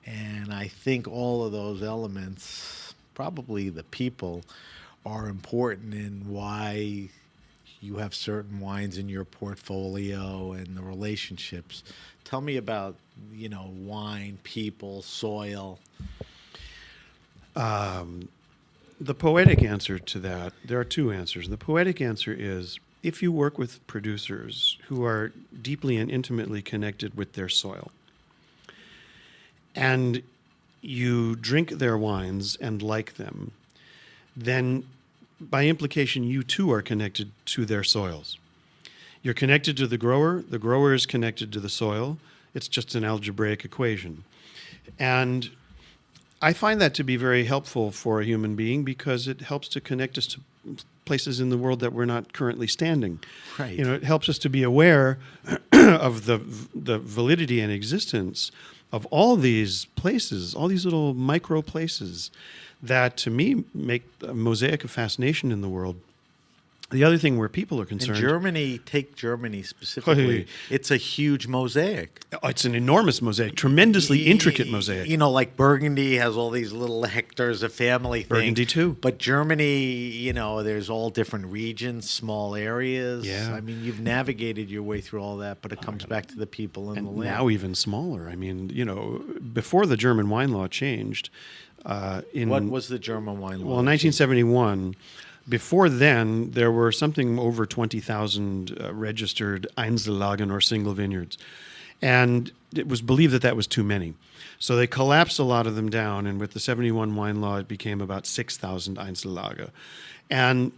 And I think all of those elements, probably the people, are important in why you have certain wines in your portfolio and the relationships. Tell me about, wine, people, soil. The poetic answer to that, there are two answers. The poetic answer is, if you work with producers who are deeply and intimately connected with their soil, and you drink their wines and like them, then by implication, you too are connected to their soils. You're connected to the grower is connected to the soil. It's just an algebraic equation. And I find that to be very helpful for a human being because it helps to connect us to places in the world that we're not currently standing. Right. It helps us to be aware of the validity and existence of all these places, all these little micro places that, to me, make a mosaic of fascination in the world. The other thing where people are concerned... Take Germany specifically, it's a huge mosaic. It's an enormous mosaic, tremendously intricate mosaic. Like Burgundy has all these little hectares of family things. Burgundy too. But Germany, there's all different regions, small areas. Yeah. I mean, you've navigated your way through all that, but it comes back to the people and the land. Now even smaller. I mean, before the German wine law changed... what was the German wine law? Well, in 1971... Before then, there were something over 20,000 registered Einzellagen or single vineyards. And it was believed that that was too many. So they collapsed a lot of them down, and with the 71 wine law, it became about 6,000 Einzellage. And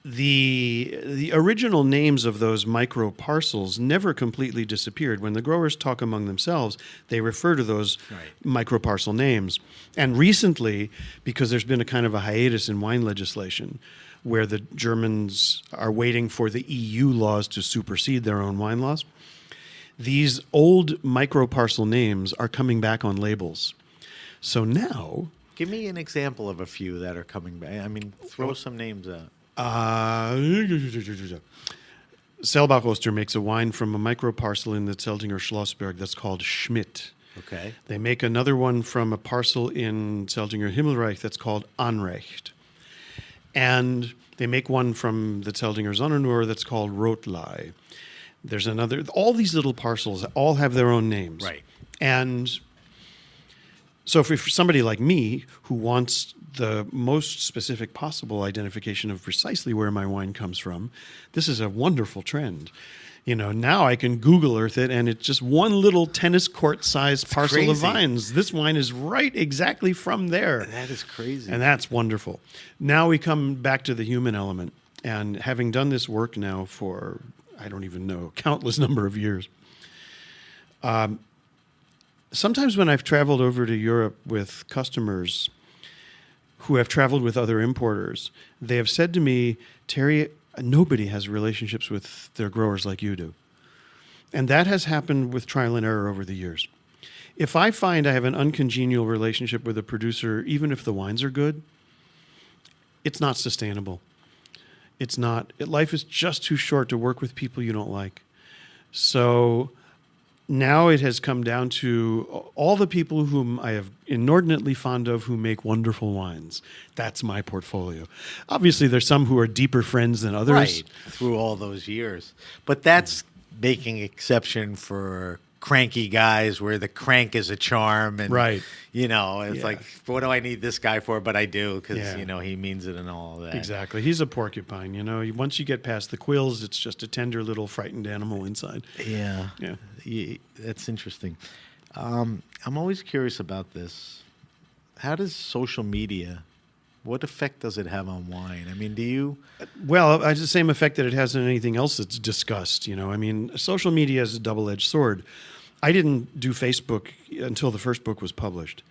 the original names of those micro parcels never completely disappeared. When the growers talk among themselves, they refer to those micro parcel names. And recently, because there's been a kind of a hiatus in wine legislation, where the Germans are waiting for the EU laws to supersede their own wine laws, these old micro parcel names are coming back on labels. So now... Give me an example of a few that are coming back. I mean, throw some names out. Selbach Oster makes a wine from a micro parcel in the Zeltinger Schlossberg that's called Schmidt. Okay. They make another one from a parcel in Zeltinger Himmelreich that's called Anrecht. And they make one from the Zeltinger Sonnenur that's called Rotlei. There's another. All these little parcels all have their own names. Right. And so for somebody like me who wants the most specific possible identification of precisely where my wine comes from, this is a wonderful trend. Now I can Google Earth it, and it's just one little tennis court sized parcel of crazy. vines. This wine is right exactly from there. That is crazy. And that's wonderful. Now we come back to the human element. And having done this work now for, I don't even know, countless number of years, sometimes when I've traveled over to Europe with customers who have traveled with other importers, they have said to me, Terry, nobody has relationships with their growers like you do. And that has happened with trial and error over the years. If I find I have an uncongenial relationship with a producer, even if the wines are good, it's not sustainable. It's not. Life is just too short to work with people you don't like. So now it has come down to all the people whom I have inordinately fond of who make wonderful wines. That's my portfolio. Obviously, there's some who are deeper friends than others. Right, through all those years. But that's making exception for cranky guys where the crank is a charm. And, Right. It's like, what do I need this guy for? But I do because, Yeah. he means it and all of that. Exactly. He's a porcupine. Once you get past the quills, it's just a tender little frightened animal inside. Yeah. Yeah. That's interesting. I'm always curious about this. How does social media, what effect does it have on wine? I mean, do you... Well, it has the same effect that it has on anything else that's discussed. Social media is a double-edged sword. I didn't do Facebook until the first book was published.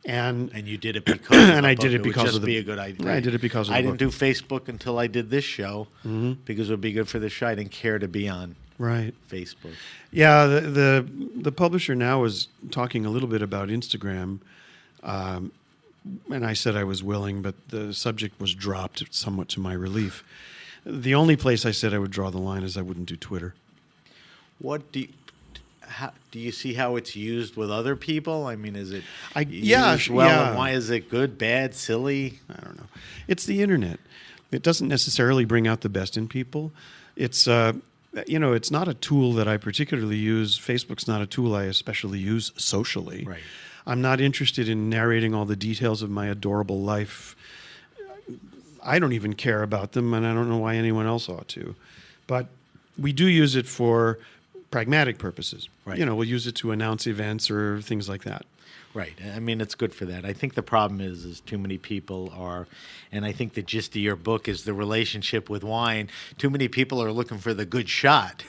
And you did it because and I did it because would of the be a good idea. I did it because of the I didn't book. do Facebook until I did this show because it would be good for this show. I didn't care to be on Right. Facebook. Yeah, the publisher now is talking a little bit about Instagram, and I said I was willing, but the subject was dropped somewhat to my relief. The only place I said I would draw the line is I wouldn't do Twitter. What do you see how it's used with other people? I mean, is it yeah, used well? yeah. And why is it good, bad, silly? I don't know. It's the internet. It doesn't necessarily bring out the best in people. It's it's not a tool that I particularly use. Facebook's not a tool I especially use socially. Right. I'm not interested in narrating all the details of my adorable life. I don't even care about them, and I don't know why anyone else ought to. But we do use it for pragmatic purposes. Right. We'll use it to announce events or things like that. Right. I mean, it's good for that. I think the problem is too many people are, and I think the gist of your book is the relationship with wine. Too many people are looking for the good shot.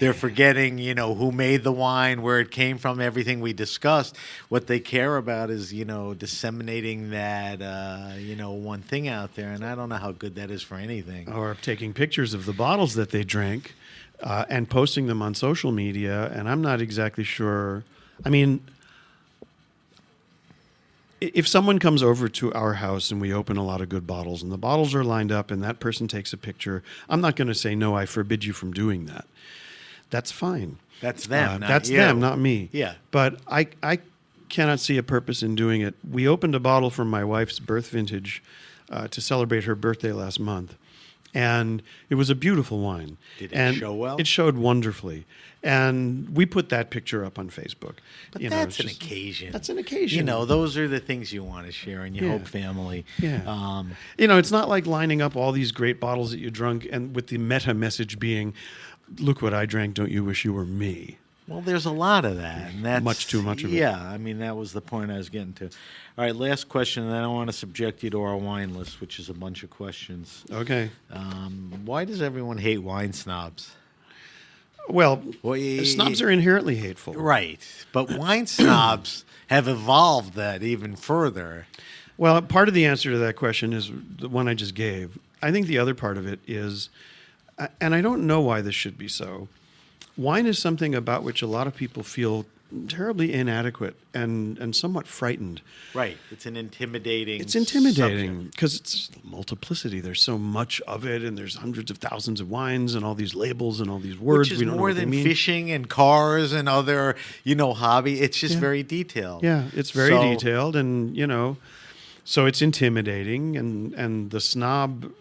They're forgetting, who made the wine, where it came from, everything we discussed. What they care about is, disseminating that, one thing out there. And I don't know how good that is for anything. Or taking pictures of the bottles that they drank and posting them on social media. And I'm not exactly sure. I mean, if someone comes over to our house and we open a lot of good bottles and the bottles are lined up and that person takes a picture, I'm not going to say, no, I forbid you from doing that. That's fine. That's them, not That's you. them, not me. Yeah. But I cannot see a purpose in doing it. We opened a bottle from my wife's birth vintage to celebrate her birthday last month. And it was a beautiful wine. Did it show well? It showed wonderfully. And we put that picture up on Facebook. But it's that's an just- occasion. That's an occasion. Those are the things you want to share in your Yeah. Hope family. Yeah. It's not like lining up all these great bottles that you drunk and with the meta message being, look what I drank, don't you wish you were me? Well, there's a lot of that. And that's Much too much of it. Yeah, I mean, that was the point I was getting to. All right, last question, and then I want to subject you to our wine list, which is a bunch of questions. Okay. Why does everyone hate wine snobs? Well, Well, snobs are inherently hateful. Right, but wine snobs have evolved that even further. Well, part of the answer to that question is the one I just gave. I think the other part of it is, and I don't know why this should be so, wine is something about which a lot of people feel terribly inadequate and somewhat frightened. Right, it's an intimidating It's intimidating subject. because it's multiplicity. There's so much of it, and there's hundreds of thousands of wines and all these labels and all these words. Which is we don't know more what they than mean. fishing and cars and other, hobby. It's just very detailed. Yeah, it's very So- detailed, and so it's intimidating, and the snob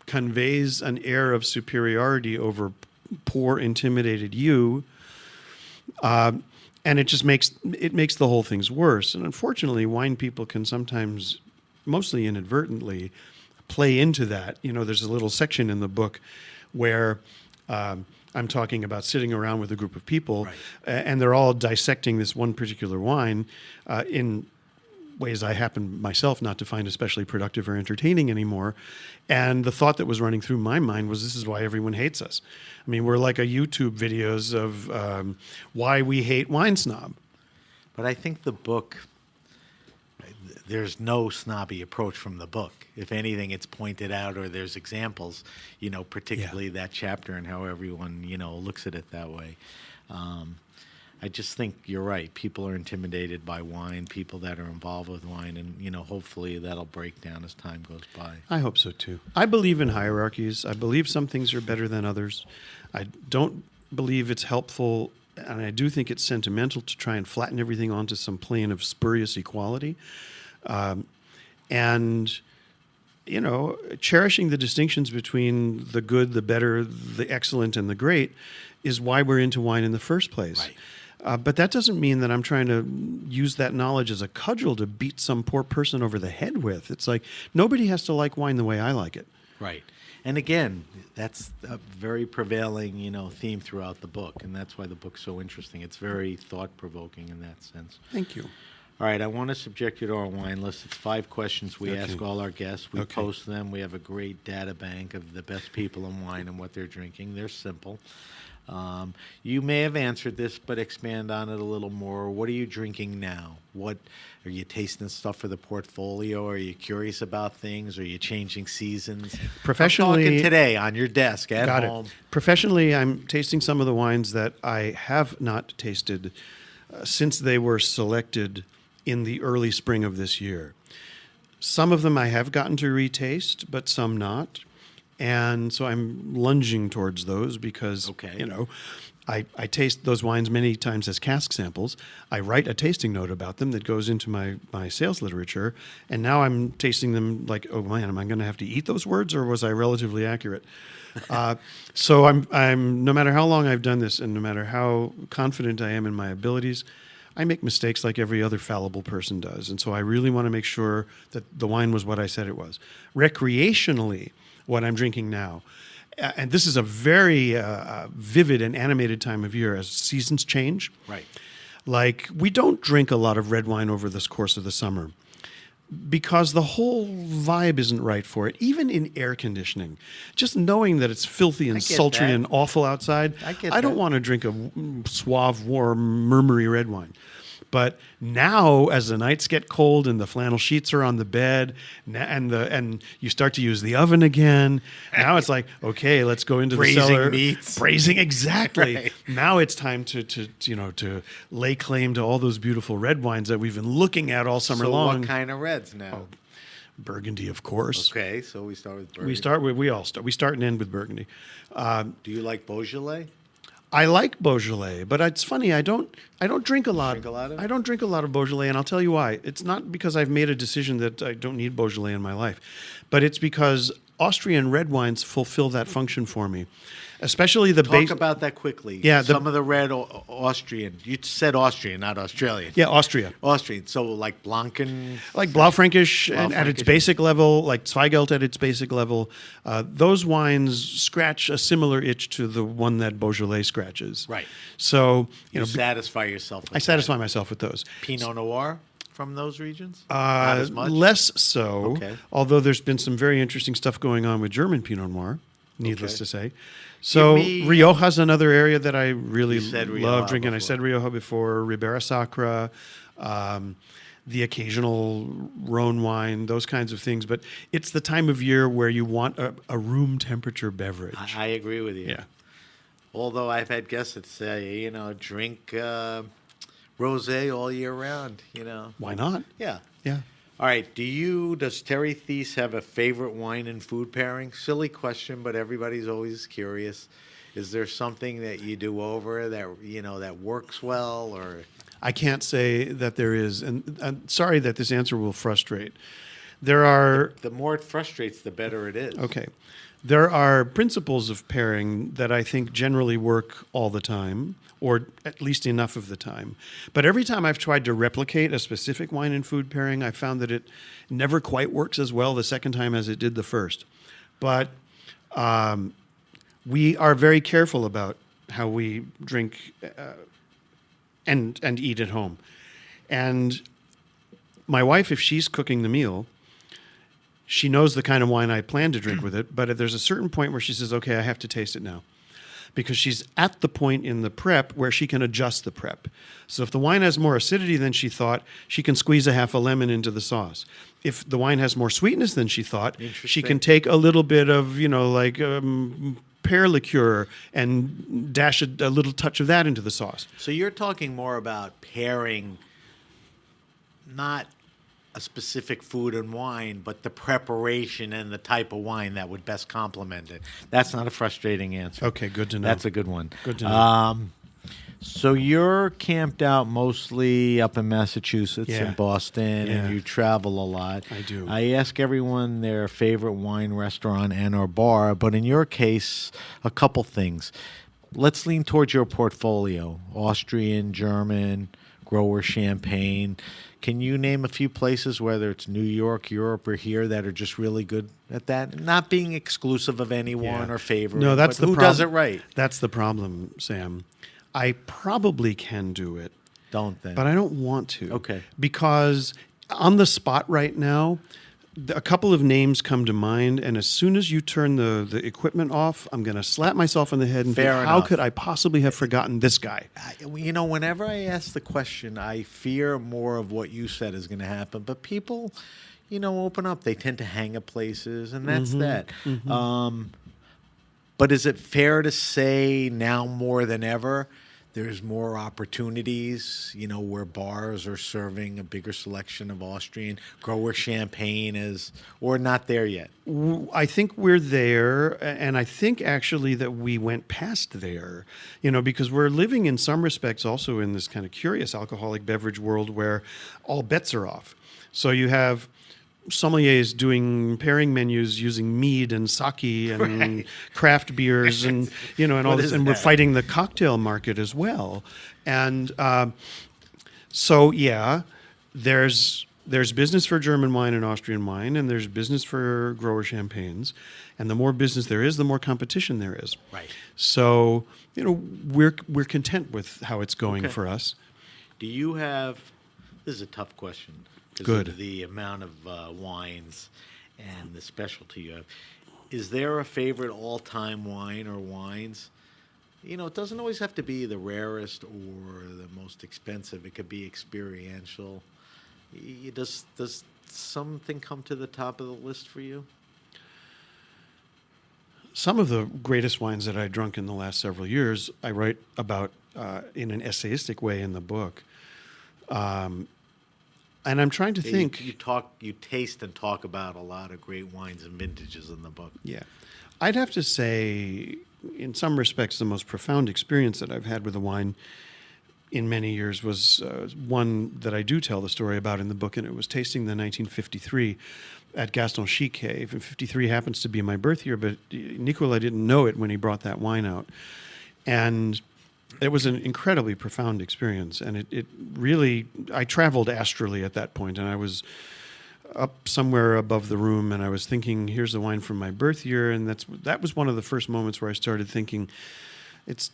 conveys an air of superiority over poor, intimidated you, and it just makes the whole things worse. And unfortunately, wine people can sometimes, mostly inadvertently, play into that. There's a little section in the book where I'm talking about sitting around with a group of people, Right. And they're all dissecting this one particular wine in ways I happen myself not to find especially productive or entertaining anymore. And the thought that was running through my mind was, this is why everyone hates us. I mean, we're like a YouTube videos of why we hate Wine Snob. But I think the book, there's no snobby approach from the book. If anything, it's pointed out, or there's examples, particularly that chapter and how everyone, looks at it that way. I just think you're right. People are intimidated by wine, people that are involved with wine, and, hopefully that'll break down as time goes by. I hope so, too. I believe in hierarchies. I believe some things are better than others. I don't believe it's helpful, and I do think it's sentimental to try and flatten everything onto some plane of spurious equality. Cherishing the distinctions between the good, the better, the excellent, and the great is why we're into wine in the first place. Right. But that doesn't mean that I'm trying to use that knowledge as a cudgel to beat some poor person over the head with. It's like, nobody has to like wine the way I like it. Right. And again, that's a very prevailing, theme throughout the book, and that's why the book's so interesting. It's very thought-provoking in that sense. Thank you. All right, I want to subject you to our wine list. It's 5 questions we Okay. ask all our guests. We Okay. post them. We have a great data bank of the best people in wine and what they're drinking. They're simple. You may have answered this, but expand on it a little more. What are you drinking now? What are you tasting stuff for the portfolio? Are you curious about things? Are you changing seasons? Professionally- I'm talking today on your desk at Got home. it. Professionally, I'm tasting some of the wines that I have not tasted since they were selected in the early spring of this year. Some of them I have gotten to retaste, but some not. And so I'm lunging towards those because, Okay. I taste those wines many times as cask samples. I write a tasting note about them that goes into my sales literature. And now I'm tasting them like, oh man, am I going to have to eat those words, or was I relatively accurate? So I'm no matter how long I've done this and no matter how confident I am in my abilities, I make mistakes like every other fallible person does. And so I really want to make sure that the wine was what I said it was. Recreationally, what I'm drinking now, and this is a very vivid and animated time of year as seasons change. Right. Like, we don't drink a lot of red wine over this course of the summer because the whole vibe isn't right for it, even in air conditioning. Just knowing that it's filthy and get sultry that. and awful outside, I get don't that. want to drink a suave, warm, murmury red wine. But now, as the nights get cold and the flannel sheets are on the bed, and you start to use the oven again, now it's like, okay, let's go into Braising the cellar. meats. Braising, exactly. Right. Now it's time to lay claim to all those beautiful red wines that we've been looking at all summer So long. what kind of reds now? Burgundy, of course. Okay, so we start with Burgundy. We start and end with Burgundy. Do you like Beaujolais? I like Beaujolais, but it's funny. I don't drink a lot. Drink a lot of it? I don't drink a lot of Beaujolais, and I'll tell you why. It's not because I've made a decision that I don't need Beaujolais in my life, but it's because Austrian red wines fulfill that function for me, especially the Talk about that quickly. Yeah, Some of the red Austrian. You said Austrian, not Australian. Yeah, Austria. Austrian. So like Blanken. Like Blaufränkisch and at its Blaufränkisch. basic level, like Zweigelt at its basic level, those wines scratch a similar itch to the one that Beaujolais scratches. Right. So, You satisfy yourself with I satisfy myself with those. Pinot Noir from those regions? Not as much? Less so, Okay. although there's been some very interesting stuff going on with German Pinot Noir, needless Okay. to say. So me- Rioja's another area that I really You said Rioja love drinking. I before. said Rioja before, Ribera Sacra, the occasional Rhone wine, those kinds of things. But it's the time of year where you want a room temperature beverage. I agree with you. Yeah. Although I've had guests that say, drink rosé all year round, Why not? Yeah. Yeah. All right. Does Terry Theise have a favorite wine and food pairing? Silly question, but everybody's always curious. Is there something that you do over that, that works well, or? I can't say that there is, and I'm sorry that this answer will frustrate. There are The more it frustrates, the better it is. Okay. There are principles of pairing that I think generally work all the time, or at least enough of the time. But every time I've tried to replicate a specific wine and food pairing, I found that it never quite works as well the second time as it did the first. But we are very careful about how we drink and eat at home. And my wife, if she's cooking the meal, she knows the kind of wine I plan to drink with it, but there's a certain point where she says, okay, I have to taste it now. Because she's at the point in the prep where she can adjust the prep. So if the wine has more acidity than she thought, she can squeeze a half a lemon into the sauce. If the wine has more sweetness than she thought, she can take a little bit of, pear liqueur and dash a little touch of that into the sauce. So you're talking more about pairing not a specific food and wine, but the preparation and the type of wine that would best complement it. That's not a frustrating answer. Okay, good to know. That's a good one. Good to know. So you're camped out mostly up in Massachusetts and Boston, and you travel a lot. I do. I ask everyone their favorite wine restaurant and or bar, but in your case, a couple things. Let's lean towards your portfolio. Austrian, German, grower champagne. Can you name a few places, whether it's New York, Europe, or here, that are just really good at that? Not being exclusive of anyone or favorite. No, that's but the who problem. does it right? That's the problem, Sam. I probably can do it. Don't then. But I don't want to. Okay. Because on the spot right now, a couple of names come to mind, and as soon as you turn the equipment off, I'm going to slap myself on the head and Fair think, how enough. could I possibly have forgotten this guy? Whenever I ask the question, I fear more of what you said is going to happen. But people, open up. They tend to hang at places, and that's that. But is it fair to say now more than ever, there's more opportunities, where bars are serving a bigger selection of Austrian grower champagne or not there yet? I think we're there, and I think actually that we went past there, because we're living in some respects also in this kind of curious alcoholic beverage world where all bets are off. So you have sommeliers doing pairing menus using mead and sake and craft beers and all this, and we're fighting the cocktail market as well. And there's business for German wine and Austrian wine, and there's business for grower champagnes. And the more business there is, the more competition there is. Right. So we're content with how it's going for us. Do you have? This is a tough question. Good. Of the amount of wines and the specialty you have. Is there a favorite all-time wine or wines? It doesn't always have to be the rarest or the most expensive. It could be experiential. Does something come to the top of the list for you? Some of the greatest wines that I drunk in the last several years, I write about in an essayistic way in the book. And I'm trying to think. You taste and talk about a lot of great wines and vintages in the book. Yeah. I'd have to say, in some respects, the most profound experience that I've had with a wine in many years was one that I do tell the story about in the book, and it was tasting the 1953 at Gaston Chiquet. 53 happens to be my birth year, but Nicola didn't know it when he brought that wine out. And it was an incredibly profound experience, and it really, I traveled astrally at that point, and I was up somewhere above the room, and I was thinking, here's the wine from my birth year, and that was one of the first moments where I started thinking, it's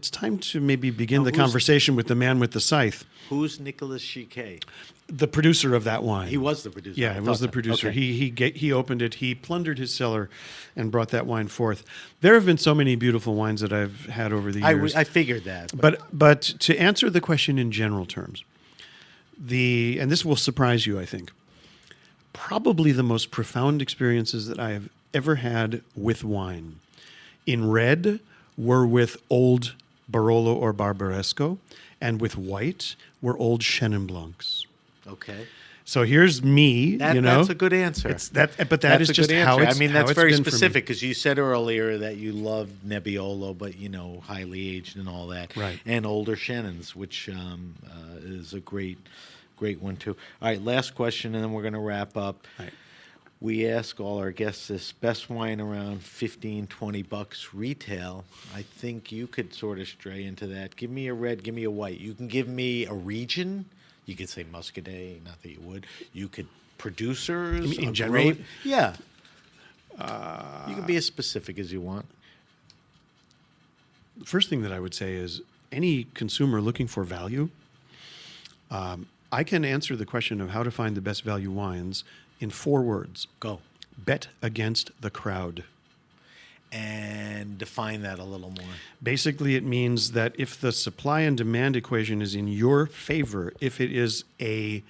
time to maybe begin the conversation with the man with the scythe. Who's Nicolas Chiquet? The producer of that wine. He was the producer. Yeah, he was the producer. Okay. He opened it. He plundered his cellar and brought that wine forth. There have been so many beautiful wines that I've had over the years. I figured that. But to answer the question in general terms, and this will surprise you, I think, probably the most profound experiences that I have ever had with wine in red were with old Barolo or Barbaresco, and with white were old Chenin Blancs. Okay. So here's me, That's a good answer. But that is just how it's. I mean, that's how it's very been for me. specific because you said earlier that you love Nebbiolo, but highly aged and all that, Right? And older Chenins, which is a great one too. All right, last question, and then we're going to wrap up. Right. We ask all our guests this: best wine around $15-20 retail. I think you could sort of stray into that. Give me a red, give me a white. You can give me a region. You could say Muscadet, not that you would. You could producers In general? Yeah. You can be as specific as you want. the first thing that I would say is any consumer looking for value, I can answer the question of how to find the best value wines in 4 words. Go. Bet against the crowd. And define that a little more. Basically, it means that if the supply and demand equation is in your favor, if it is a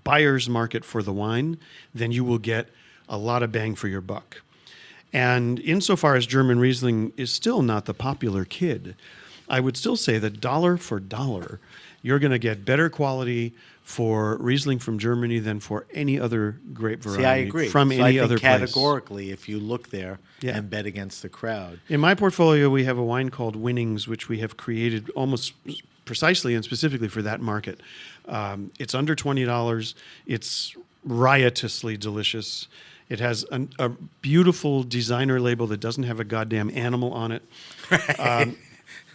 buyer's market for the wine, then you will get a lot of bang for your buck. And insofar as German Riesling is still not the popular kid, I would still say that dollar for dollar, you're going to get better quality for Riesling from Germany than for any other grape variety. See, I agree. From so any I think other place. categorically, if you look there Yeah. and bet against the crowd. In my portfolio, we have a wine called Winnings, which we have created almost precisely and specifically for that market. It's under $20. It's riotously delicious. It has a beautiful designer label that doesn't have a goddamn animal on it.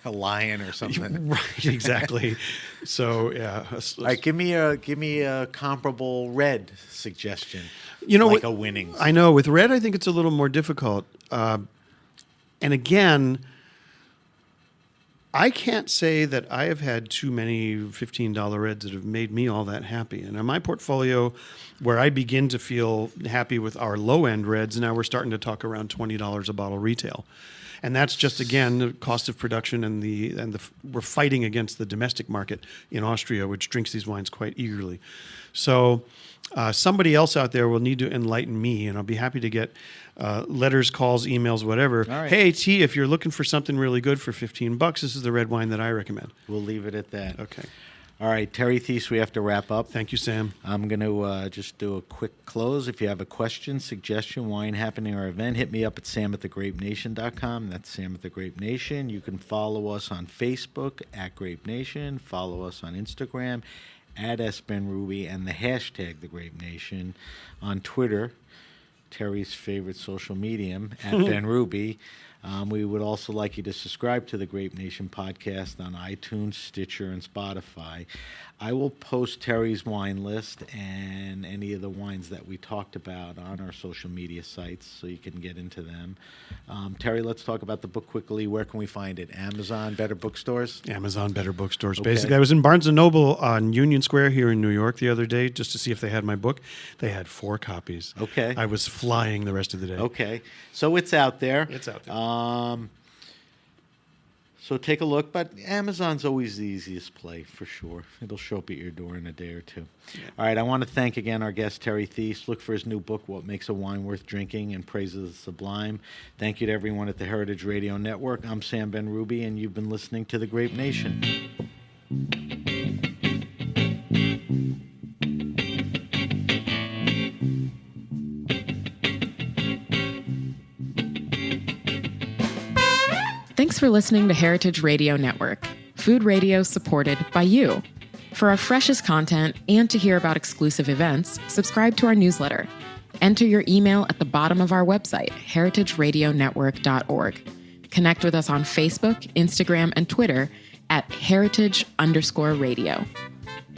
A lion or something. Right, exactly. So, yeah. All right, give me a comparable red suggestion. Like a Winnings. I know. With red, I think it's a little more difficult. And again, I can't say that I have had too many $15 reds that have made me all that happy. And in my portfolio, where I begin to feel happy with our low-end reds, now we're starting to talk around $20 a bottle retail. And that's just, again, the cost of production and we're fighting against the domestic market in Austria, which drinks these wines quite eagerly. So somebody else out there will need to enlighten me, and I'll be happy to get letters, calls, emails, whatever. All right. Hey, T, if you're looking for something really good for $15, this is the red wine that I recommend. We'll leave it at that. Okay. All right, Terry Theise, we have to wrap up. Thank you, Sam. I'm going to just do a quick close. If you have a question, suggestion, wine happening, or event, hit me up at sam@thegrapenation.com. That's Sam at the Grape Nation. You can follow us on Facebook at Grape Nation. Follow us on Instagram at SBenRuby and the hashtag The Grape Nation. On Twitter, Terry's favorite social medium, at Ben Ruby. We would also like you to subscribe to the Grape Nation podcast on iTunes, Stitcher, and Spotify. I will post Terry's wine list and any of the wines that we talked about on our social media sites so you can get into them. Terry, let's talk about the book quickly. Where can we find it? Amazon, better bookstores? Amazon, better bookstores. Okay. Basically, I was in Barnes & Noble on Union Square here in New York the other day just to see if they had my book. They had 4 copies. Okay. I was flying the rest of the day. Okay. So it's out there. It's out there. So take a look, but Amazon's always the easiest play for sure. It'll show up at your door in a day or two. Yeah. All right, I want to thank again our guest, Terry Theise. Look for his new book, What Makes a Wine Worth Drinking and Praises the Sublime. Thank you to everyone at the Heritage Radio Network. I'm Sam Ben-Ruby, and you've been listening to The Grape Nation. Thanks for listening to Heritage Radio Network, food radio supported by you. For our freshest content and to hear about exclusive events, subscribe to our newsletter. Enter your email at the bottom of our website, heritageradionetwork.org. Connect with us on Facebook, Instagram, and Twitter at heritage_radio.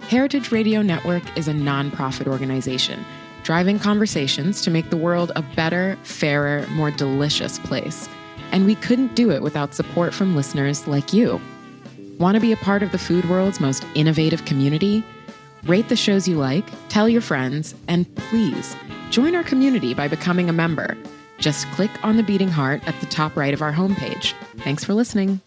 Heritage Radio Network is a nonprofit organization driving conversations to make the world a better, fairer, more delicious place. And we couldn't do it without support from listeners like you. Want to be a part of the food world's most innovative community? Rate the shows you like, tell your friends, and please join our community by becoming a member. Just click on the beating heart at the top right of our homepage. Thanks for listening.